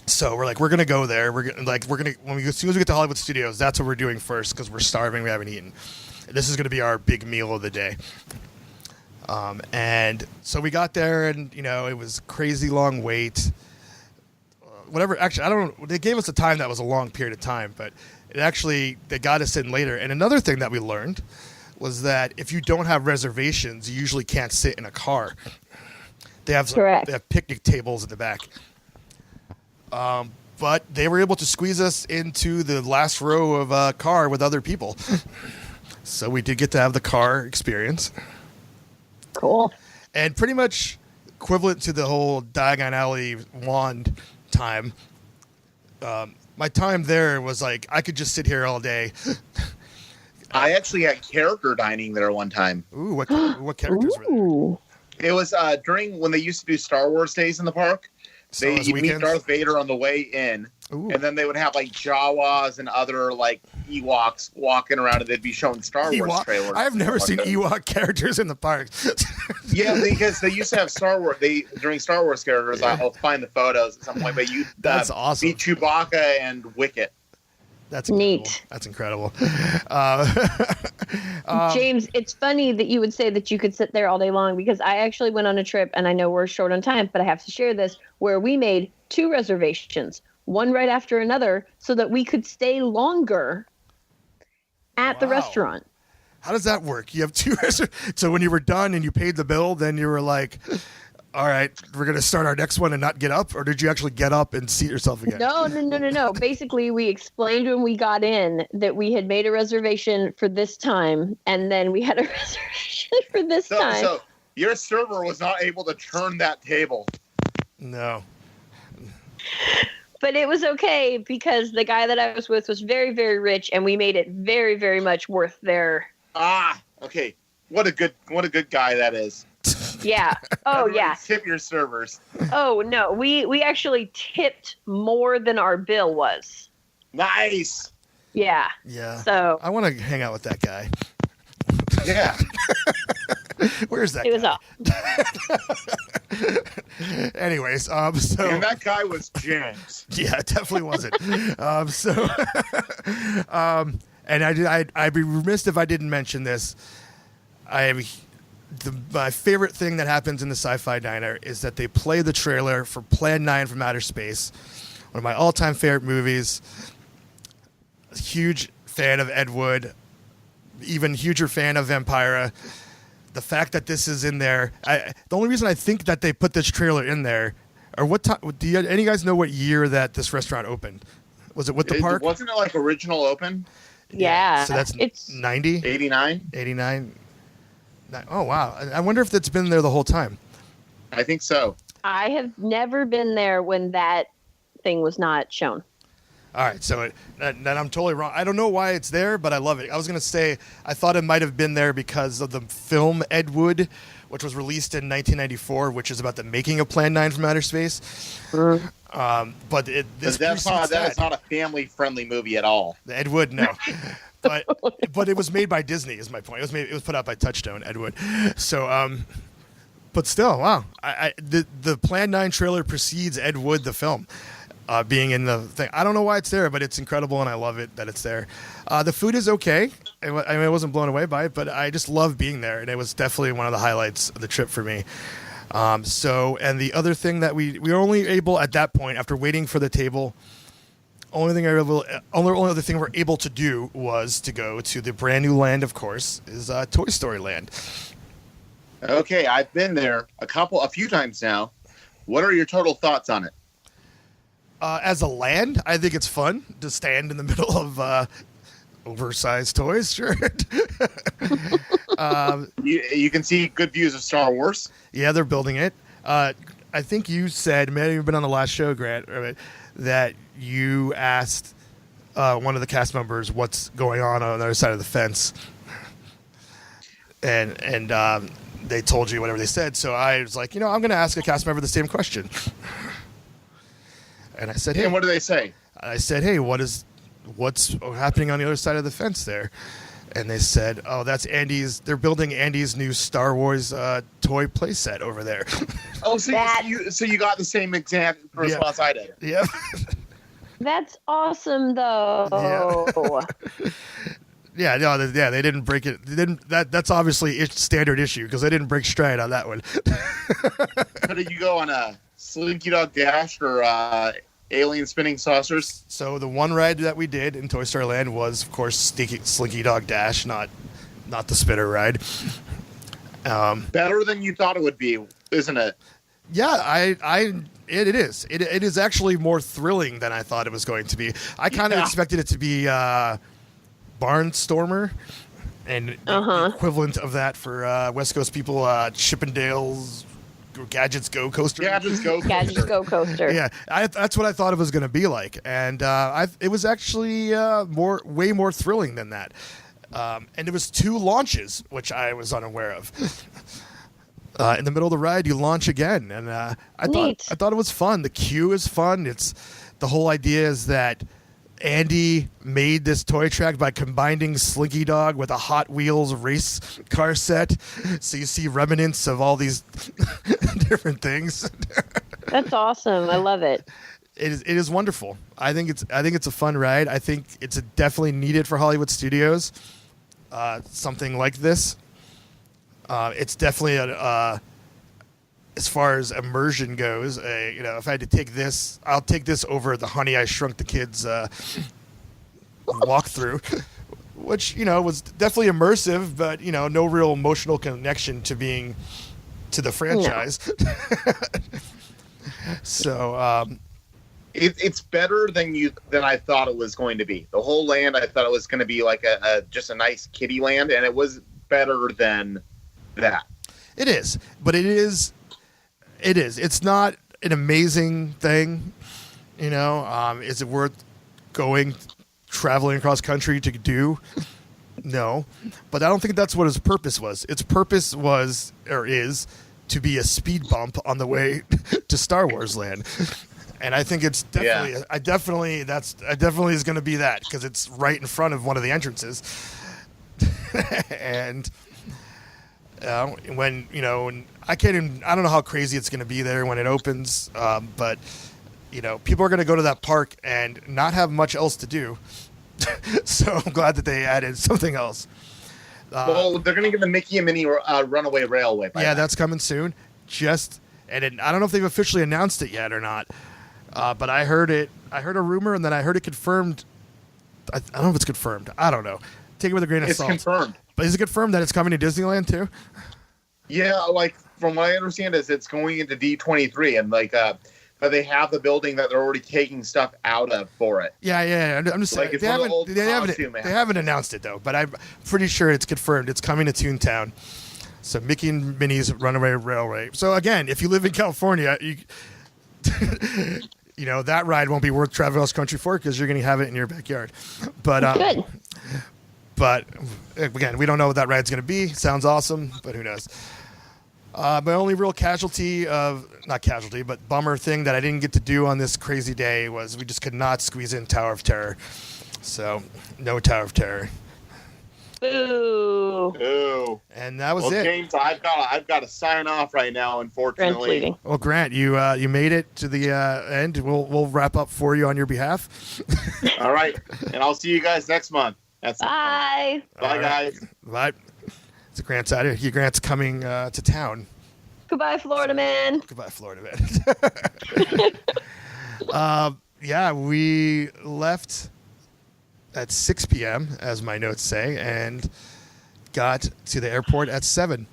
So we're like, we're gonna go there. As soon as we get to Hollywood Studios, that's what we're doing first because we're starving. We haven't eaten. This is gonna be our big meal of the day. And so we got there, and you know, it was crazy long wait. Whatever. Actually, I don't know. They gave us a time that was a long period of time, but they got us in later. And another thing that we learned was that if you don't have reservations, you usually can't sit in a car. They have picnic tables in the back. But they were able to squeeze us into the last row of a car with other people. So we did get to have the car experience. Cool. And pretty much equivalent to the whole Diagon Alley wand time. My time there was like, I could just sit here all day. I actually had character dining there one time. Ooh, what characters were there? It was during when they used to do Star Wars days in the park. You'd meet Darth Vader on the way in, and then they would have like Jawas and other like Ewoks walking around, and they'd be showing Star Wars trailers. I've never seen Ewok characters in the parks. Yeah, because they used to have Star Wars. During Star Wars characters, I'll find the photos at some point. But that's awesome. Meet Chewbacca and Wicket. That's incredible. Neat. That's incredible. James, it's funny that you would say that you could sit there all day long because I actually went on a trip, and I know we're short on time, but I have to share this, where we made 2 reservations, one right after another, so that we could stay longer at the restaurant. How does that work? You have 2 reservations. So when you were done and you paid the bill, then you were like, All right, we're going to start our next one and not get up? Or did you actually get up and seat yourself again? No. Basically, we explained when we got in that we had made a reservation for this time, and then we had a reservation for this time. So your server was not able to turn that table. No. But it was okay because the guy that I was with was very, very rich, and we made it very, very much worth their. Okay. What a good guy that is. Yeah. Oh, yeah. Tip your servers. Oh, no. We actually tipped more than our bill was. Nice. Yeah. Yeah. So I want to hang out with that guy. Yeah. Where's that it was guy? up. Anyways, so And that guy was James. yeah, it definitely wasn't. And I'd be remiss if I didn't mention this. My favorite thing that happens in the Sci-Fi Diner is that they play the trailer for Plan 9 from Outer Space, one of my all-time favorite movies. Huge fan of Ed Wood, even huger fan of Vampira. The fact that this is in there, the only reason I think that they put this trailer in there, or what time? Do any guys know what year that this restaurant opened? Was it with the park? Wasn't it like original open? Yeah. So that's 90? 89? 89? Oh, wow. I wonder if it's been there the whole time. I think so. I have never been there when that thing was not shown. All right, so then I'm totally wrong. I don't know why it's there, but I love it. I was going to say I thought it might have been there because of the film Ed Wood, which was released in 1994, which is about the making of Plan 9 from Outer Space. But that's not a family-friendly movie at all. The Ed Wood, no. But it was made by Disney, is my point. It was put out by Touchstone, Ed Wood. So, but still, wow. The Plan 9 trailer precedes Ed Wood, the film. Being in the thing. I don't know why it's there, but it's incredible, and I love it that it's there. The food is okay. I wasn't blown away by it, but I just love being there, and it was definitely one of the highlights of the trip for me. And the other thing that we were only able at that point, after waiting for the table, only other thing we're able to do was to go to the brand new land, of course, is Toy Story Land. Okay, I've been there a few times now. What are your total thoughts on it? As a land, I think it's fun to stand in the middle of oversized toys. Sure. You can see good views of Star Wars. Yeah, they're building it. I think you said, maybe you've been on the last show, Grant, that you asked one of the cast members what's going on the other side of the fence. And they told you whatever they said. So I was like, I'm going to ask a cast member the same question. And I said, hey. And what do they say? I said, hey, what's happening on the other side of the fence there? And they said, oh, that's Andy's. They're building Andy's new Star Wars toy playset over there. Oh, so you got the same exact response I did. Yeah. That's awesome, though. Yeah. They didn't break it. That's obviously standard issue because they didn't break stride on that one. So did you go on a Slinky Dog Dash or alien spinning saucers? So the one ride that we did in Toy Story Land was, of course, Slinky Dog Dash, not the spinner ride. Better than you thought it would be, isn't it? Yeah, it is. It is actually more thrilling than I thought it was going to be. I kind of expected it to be Barnstormer and the equivalent of that for West Coast people, Chippendales. Gadgets Go Coaster. Gadgets Go Coaster. Yeah, that's what I thought it was going to be like, and it was actually way more thrilling than that. And it was 2 launches, which I was unaware of. In the middle of the ride, you launch again, and I thought it was fun. The queue is fun. It's the whole idea is that Andy made this toy track by combining Slinky Dog with a Hot Wheels race car set. So you see remnants of all these different things. That's awesome. I love it. It is wonderful. I think it's a fun ride. I think it's definitely needed for Hollywood studios. Something like this. It's definitely as far as immersion goes, if I had to take this, I'll take this over the Honey, I Shrunk the Kids walkthrough, which, was definitely immersive, but, no real emotional connection to being to the franchise. So it's better than I thought it was going to be. The whole land, I thought it was going to be like just a nice kiddie land, and it was better than that. it is, but it is. It's not an amazing thing, you know. Is it worth traveling across country to do? No, but I don't think that's what its purpose was. Its purpose was, or is, to be a speed bump on the way to Star Wars Land. And I think it's definitely, Yeah. I definitely is going to be that, because it's right in front of one of the entrances. And when I don't know how crazy it's going to be there when it opens, but people are going to go to that park and not have much else to do. So I'm glad that they added something else. Well, they're going to give the Mickey and Minnie Runaway Railway. Yeah, that's coming soon. I don't know if they've officially announced it yet or not. But I heard it. I heard a rumor, and then I heard it confirmed. I don't know if it's confirmed. I don't know. Take it with a grain of salt. It's confirmed. But is it confirmed that it's coming to Disneyland too? Yeah, like from what I understand, is it's going into D23, and that they have the building that they're already taking stuff out of for it. Yeah. I'm just saying It's they one of the old costume they haven't announced it though. But I'm pretty sure it's confirmed. It's coming to Toontown. So Mickey and Minnie's Runaway Railway. So again, if you live in California, that ride won't be worth traveling across country for, because you're going to have it in your backyard. But Good. But again, we don't know what that ride's going to be. Sounds awesome, but who knows? My only real bummer thing that I didn't get to do on this crazy day was we just could not squeeze in Tower of Terror. So no Tower of Terror. Boo. Ooh. And that was Well, it. James, I've got to sign off right now, unfortunately. Grant's leaving. Well, Grant, you made it to the end. We'll wrap up for you on your behalf. All right, and I'll see you guys next month. Bye. Bye, All right. guys. Bye. So Grant's out of here. Grant's coming to town. Goodbye, Florida man. Goodbye, Florida man. Yeah, we left at 6 p.m., as my notes say, and got to the airport at 7.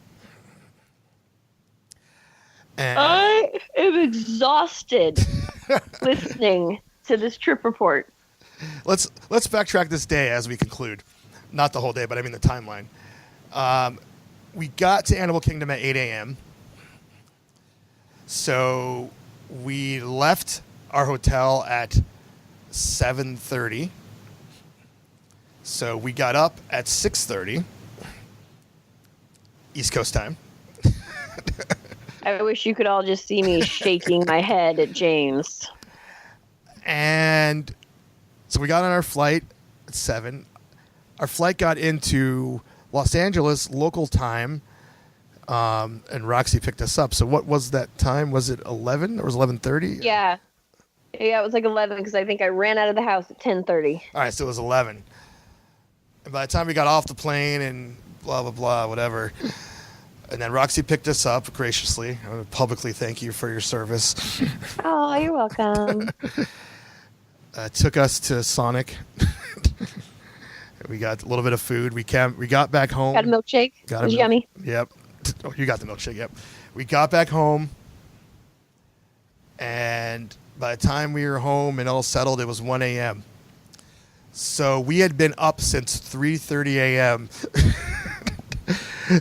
And I am exhausted listening to this trip report. let's backtrack this day as we conclude. Not the whole day, but I mean the timeline. We got to Animal Kingdom at 8 a.m. So we left our hotel at 7:30. So we got up at 6:30 East Coast time. I wish you could all just see me shaking my head at James. And so we got on our flight at 7. Our flight got into Los Angeles local time, and Roxy picked us up. So what was that time? Was it 11 or was it 11:30? Yeah, it was like 11 because I think I ran out of the house at 10:30. All right, so it was 11. And by the time we got off the plane and blah, blah, blah, whatever, and then Roxy picked us up graciously. I want to publicly thank you for your service. Oh, you're welcome. Took us to Sonic. We got a little bit of food. We got back home. Got a milkshake. It was yummy. Yep. Oh, you got the milkshake. Yep. We got back home, and by the time we were home and all settled, it was 1 a.m. So we had been up since 3:30 a.m.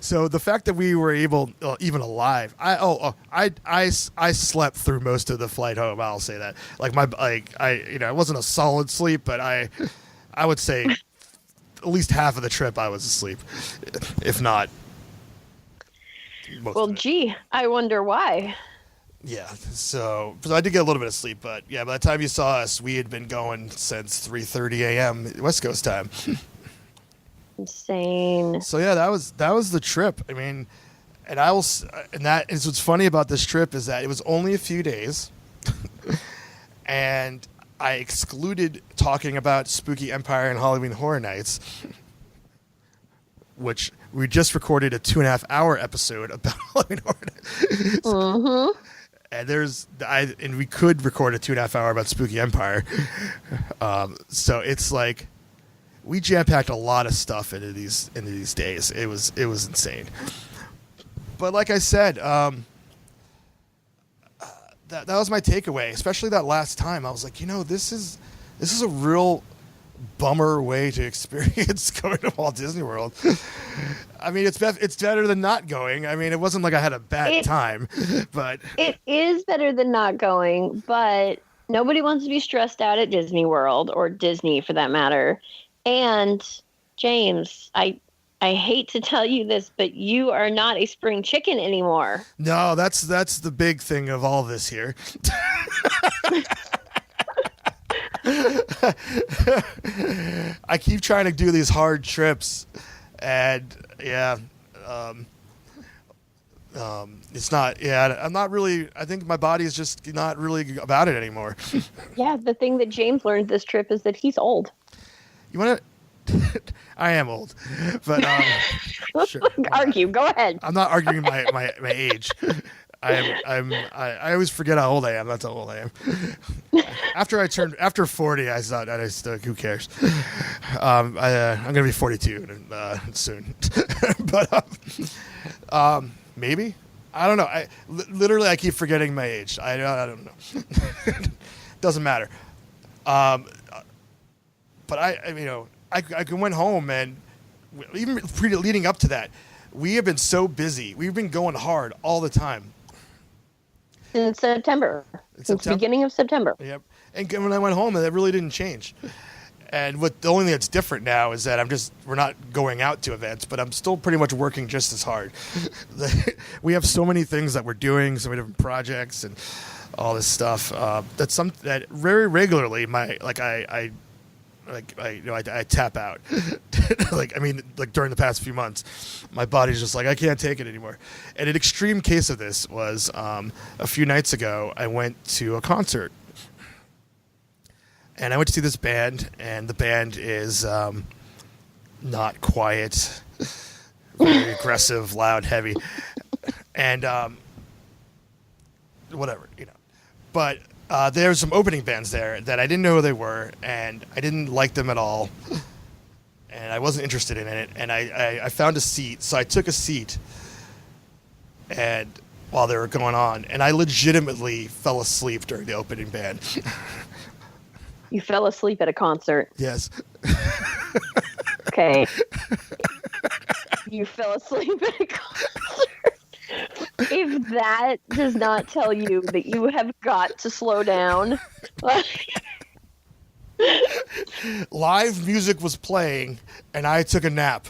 So the fact that we were even alive, I slept through most of the flight home. I'll say that. It wasn't a solid sleep, but I would say at least half of the trip I was asleep, if not. Well, gee, I wonder why. Yeah, so I did get a little bit of sleep, but yeah, by the time you saw us, we had been going since 3:30 a.m. West Coast time. Insane. So yeah, that was the trip. I mean, and that is what's funny about this trip is that it was only a few days, and I excluded talking about Spooky Empire and Halloween Horror Nights, which we just recorded a 2.5-hour episode about Halloween Horror Nights. Mm-hmm. And we could record a 2.5-hour about Spooky Empire. So it's like we jam-packed a lot of stuff into these days. It was insane. But like I said, that was my takeaway, especially that last time. I was like, this is a real bummer way to experience going to Walt Disney World. I mean, it's better than not going. I mean, it wasn't like I had a bad time, but it is better than not going. But nobody wants to be stressed out at Disney World, or Disney for that matter. And James, I hate to tell you this, but you are not a spring chicken anymore. No, that's the big thing of all this here. I keep trying to do these hard trips, and it's not. Yeah, I'm not really. I think my body is just not really about it anymore. Yeah, the thing that James learned this trip is that he's old. You want to? I am old, but sure. Argue. Go ahead. I'm not arguing my age. I always forget how old I am. That's how old I am. After 40, I thought who cares? I'm gonna be 42 soon, but maybe I don't know. Literally I keep forgetting my age. I don't know. Doesn't matter. But I went home, and even leading up to that, we have been so busy. We've been going hard all the time. Since September. Since the beginning of September. Yep. And when I went home, that really didn't change. And the only thing that's different now is that we're not going out to events, but I'm still pretty much working just as hard. We have so many things that we're doing, so many different projects and all this stuff. That very regularly I tap out. During the past few months, my body's just like, I can't take it anymore. And an extreme case of this was a few nights ago, I went to a concert. And I went to see this band, and the band is not quiet, very aggressive, loud, heavy, and whatever, But there's some opening bands there that I didn't know who they were, and I didn't like them at all, and I wasn't interested in it. And I found a seat, so I took a seat, and while they were going on, and I legitimately fell asleep during the opening band. You fell asleep at a concert. Yes. Okay. You fell asleep at a concert. If that does not tell you that you have got to slow down. Live music was playing, and I took a nap.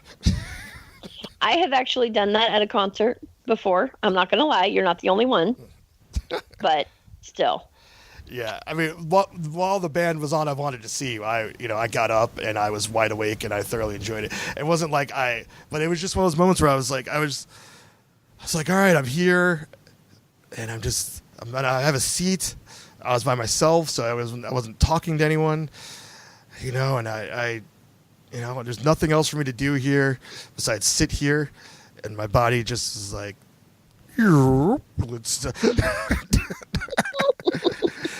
I have actually done that at a concert before. I'm not going to lie. You're not the only one. But still. Yeah, I mean, while the band was on, I wanted to see. I got up and I was wide awake and I thoroughly enjoyed it. It wasn't like but it was just one of those moments where I was like, all right, I'm here, and I have a seat. I was by myself, so I wasn't talking to anyone, and I there's nothing else for me to do here besides sit here, and my body just is like,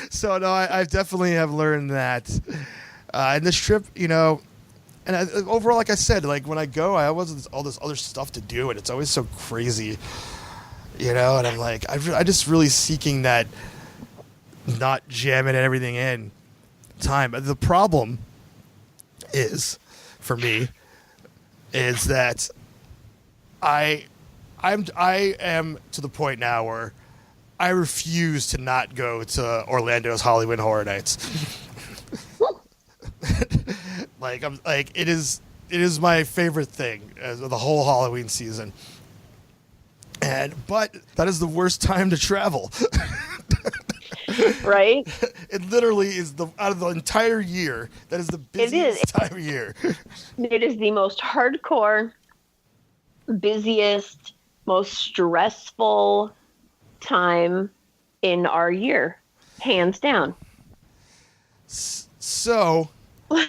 So no, I definitely have learned that. And this trip, and overall, like I said, like when I go, I always have all this other stuff to do, and it's always so crazy, and I'm like, I just really seeking that, not jamming everything in time. The problem is, for me, is that I am to the point now where I refuse to not go to Orlando's Halloween Horror Nights. It is my favorite thing of the whole Halloween season. But that is the worst time to travel. Right? It literally is out of the entire year, that is the busiest time of year. It is the most hardcore, busiest, most stressful time in our year, hands down. So, I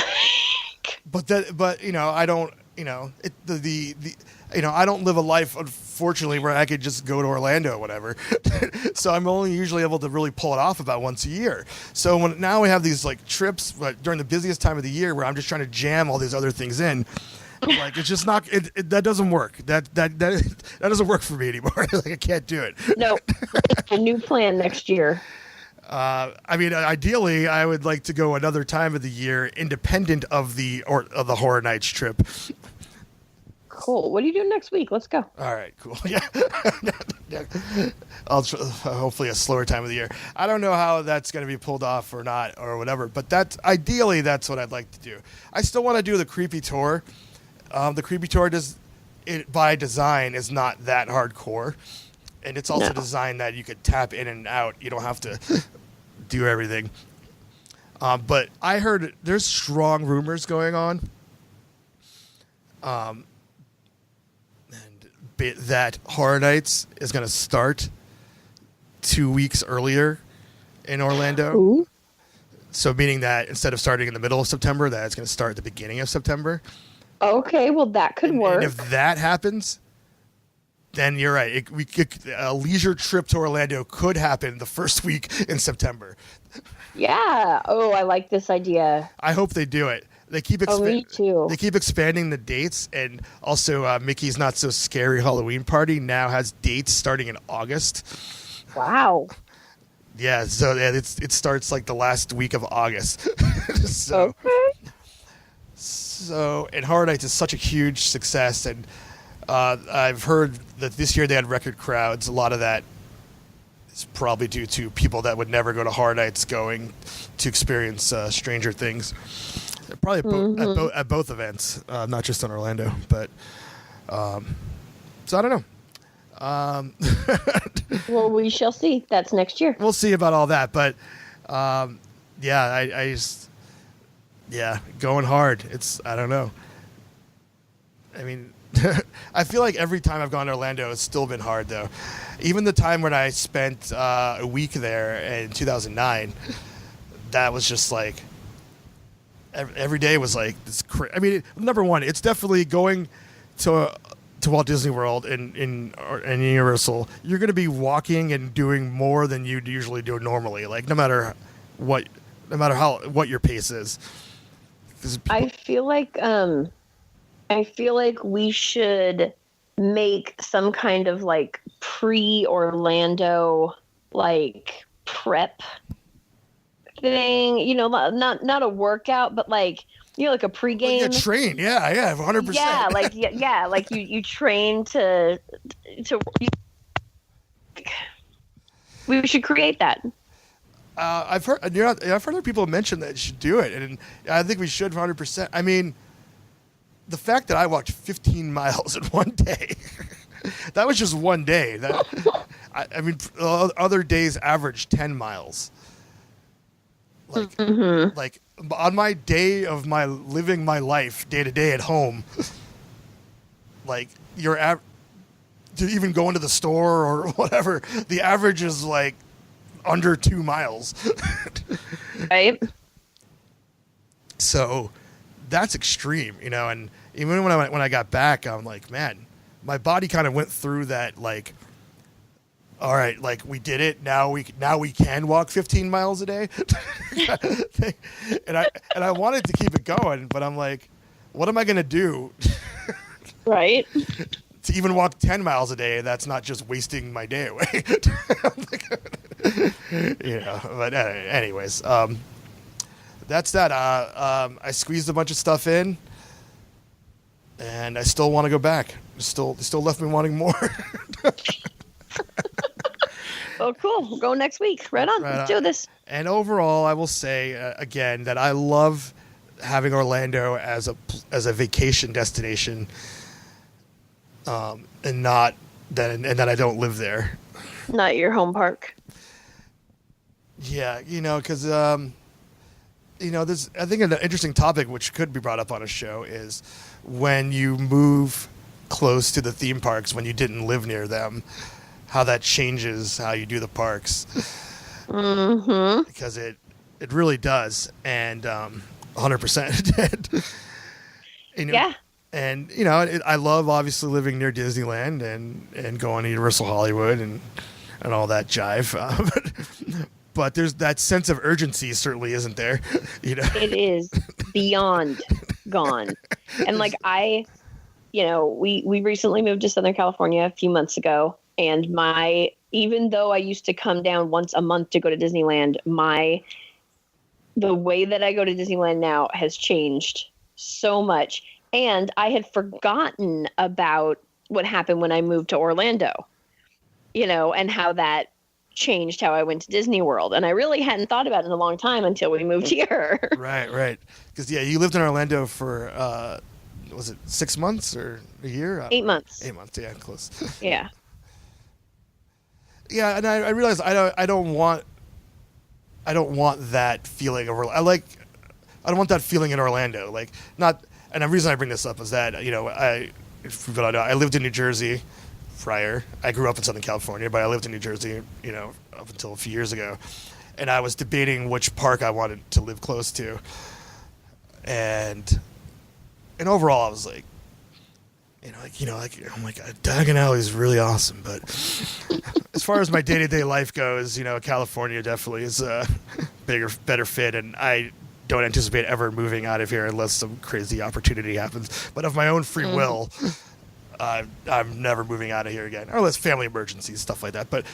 don't, I don't live a life, unfortunately, where I could just go to Orlando or whatever. So I'm only usually able to really pull it off about once a year. So now we have these trips during the busiest time of the year where I'm just trying to jam all these other things in. Like it's just not. That doesn't work. That doesn't work for me anymore. Like I can't do it. No, a new plan next year. I mean, ideally, I would like to go another time of the year, independent of the Horror Nights trip. Cool. What are you doing next week? Let's go. All right, cool. Yeah, hopefully a slower time of the year. I don't know how that's going to be pulled off or not or whatever, but that's what I'd like to do. I still want to do the creepy tour. The creepy tour by design is not that hardcore, and it's also designed that you could tap in and out. You don't have to do everything. But I heard there's strong rumors going on. That Horror Nights is going to start 2 weeks earlier in Orlando. Ooh. So meaning that instead of starting in the middle of September, that it's going to start at the beginning of September. Okay, well that could work. And if that happens, then you're right. A leisure trip to Orlando could happen the first week in September. Yeah. Oh, I like this idea. I hope they do it. They keep me too. They keep expanding the dates, and also Mickey's Not So Scary Halloween Party now has dates starting in August. Wow. Yeah, so it starts like the last week of August. So, and Horror Nights is such a huge success, and I've heard that this year they had record crowds. A lot of that is probably due to people that would never go to Horror Nights going to experience Stranger Things. Probably at both events, not just in Orlando. But so I don't know. Well, we shall see. That's next year. We'll see about all that. But yeah, I just going hard. I don't know. I mean, I feel like every time I've gone to Orlando, it's still been hard though. Even the time when I spent a week there in 2009, that was just like. Every day was like this. I mean, number one, it's definitely going to Walt Disney World and Universal. You're going to be walking and doing more than you'd usually do normally. Like no matter what your pace is. I feel like we should make some kind of like pre-Orlando like prep thing, not a workout, but like like a pregame. Like a train, yeah, 100%. Yeah, like you train to. We should create that. I've heard other people mention that you should do it, and I think we should 100%. I mean, the fact that I walked 15 miles in one day, that was just one day. I mean, other days average 10 miles. Like on my day of my living my life day to day at home, like to even go into the store or whatever, the average is like under 2 miles. Right. So that's extreme, and even when I got back, I'm like, man, my body kind of went through that like. All right, like we did it. Now we can walk 15 miles a day, and I wanted to keep it going, but I'm like, what am I gonna do? Right. To even walk 10 miles a day, that's not just wasting my day away. But anyways, that's that. I squeezed a bunch of stuff in, and I still want to go back. Still left me wanting more. Oh, cool. We'll go next week. Right on. Let's do this. And overall, I will say again that I love having Orlando as a vacation destination, and that I don't live there. Not your home park. Yeah, because there's I think an interesting topic which could be brought up on a show is when you move close to the theme parks when you didn't live near them. How that changes how you do the parks. Mm-hmm. Because it really does. And 100% it did. Yeah. And, I love obviously living near Disneyland and going to Universal Hollywood and all that jive. But there's that sense of urgency certainly isn't there. It is beyond gone. And like we recently moved to Southern California a few months ago, and even though I used to come down once a month to go to Disneyland, the way that I go to Disneyland now has changed so much. And I had forgotten about what happened when I moved to Orlando, and how that changed how I went to Disney World. And I really hadn't thought about it in a long time until we moved here. Right. Because, you lived in Orlando for, was it 6 months or a year? 8 months. 8 months, yeah, close. Yeah. Yeah, and I realized I don't want that feeling of I don't want that feeling in Orlando. Like, not, and the reason I bring this up is that, I lived in New Jersey prior. I grew up in Southern California, but I lived in New Jersey, up until a few years ago. And I was debating which park I wanted to live close to. And overall I was like, oh my God, Diagon Alley is really awesome. But as far as my day-to-day life goes, California definitely is a better fit. And I don't anticipate ever moving out of here unless some crazy opportunity happens. But of my own free will, I'm never moving out of here again, or unless family emergencies, stuff like that. But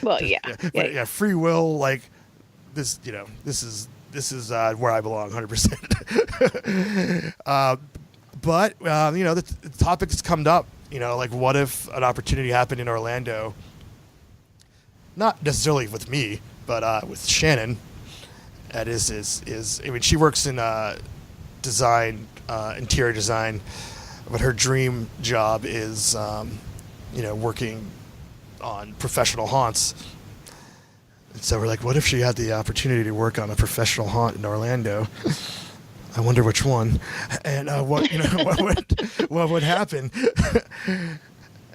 free will, like this, this is where I belong, 100%. But the topic has come up. Like, what if an opportunity happened in Orlando? Not necessarily with me, but with Shannon. That is. I mean, she works in design, interior design. But her dream job is, working on professional haunts. And so we're like, what if she had the opportunity to work on a professional haunt in Orlando? I wonder which one, and what would happen?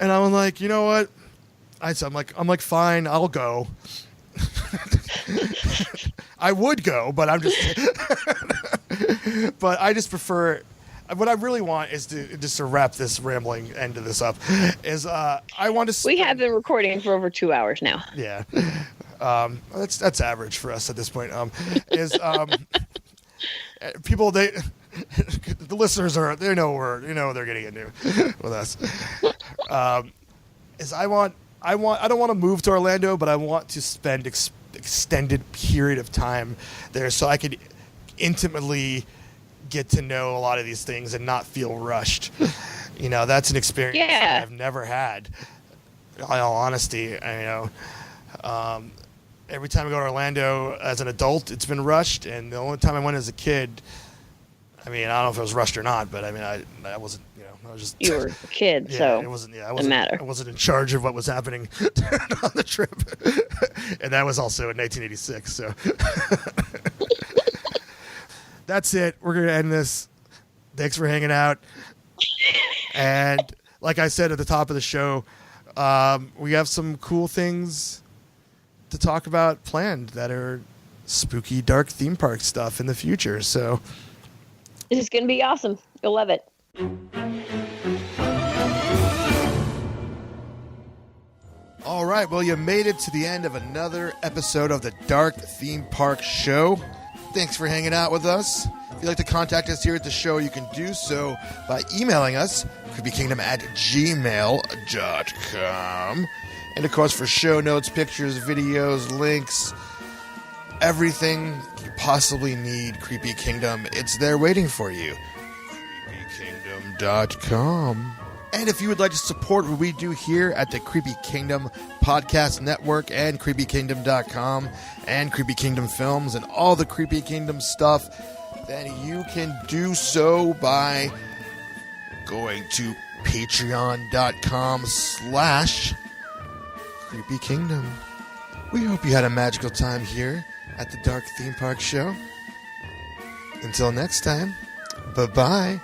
And I'm like, you know what? I'm like, fine, I'll go. I would go, but but I just prefer. What I really want is to wrap this rambling end of this up. Is I want to. We have been recording for over 2 hours now. Yeah, that's average for us at this point. People the listeners they know they're getting into with us. I don't want to move to Orlando, but I want to spend extended period of time there so I could intimately get to know a lot of these things and not feel rushed. That's an experience that I've never had. In all honesty, every time I go to Orlando as an adult, it's been rushed, and the only time I went as a kid, I don't know if it was rushed or not, but I wasn't. I was just. You were a kid, so it wasn't. Yeah, I wasn't in charge of what was happening on the trip, and that was also in 1986. So. That's it. We're going to end this. Thanks for hanging out. And like I said at the top of the show, we have some cool things to talk about planned that are spooky, dark theme park stuff in the future. So this is going to be awesome. You'll love it. All right. Well, you made it to the end of another episode of the Dark Theme Park Show. Thanks for hanging out with us. If you'd like to contact us here at the show, you can do so by emailing us, creepykingdom@gmail.com. And, of course, for show notes, pictures, videos, links, everything you possibly need, Creepy Kingdom, it's there waiting for you. creepykingdom.com. And if you would like to support what we do here at the Creepy Kingdom Podcast Network and creepykingdom.com and Creepy Kingdom Films and all the Creepy Kingdom stuff, then you can do so by going to patreon.com/Creepy Kingdom. We hope you had a magical time here at the Dark Theme Park Show. Until next time, bye-bye.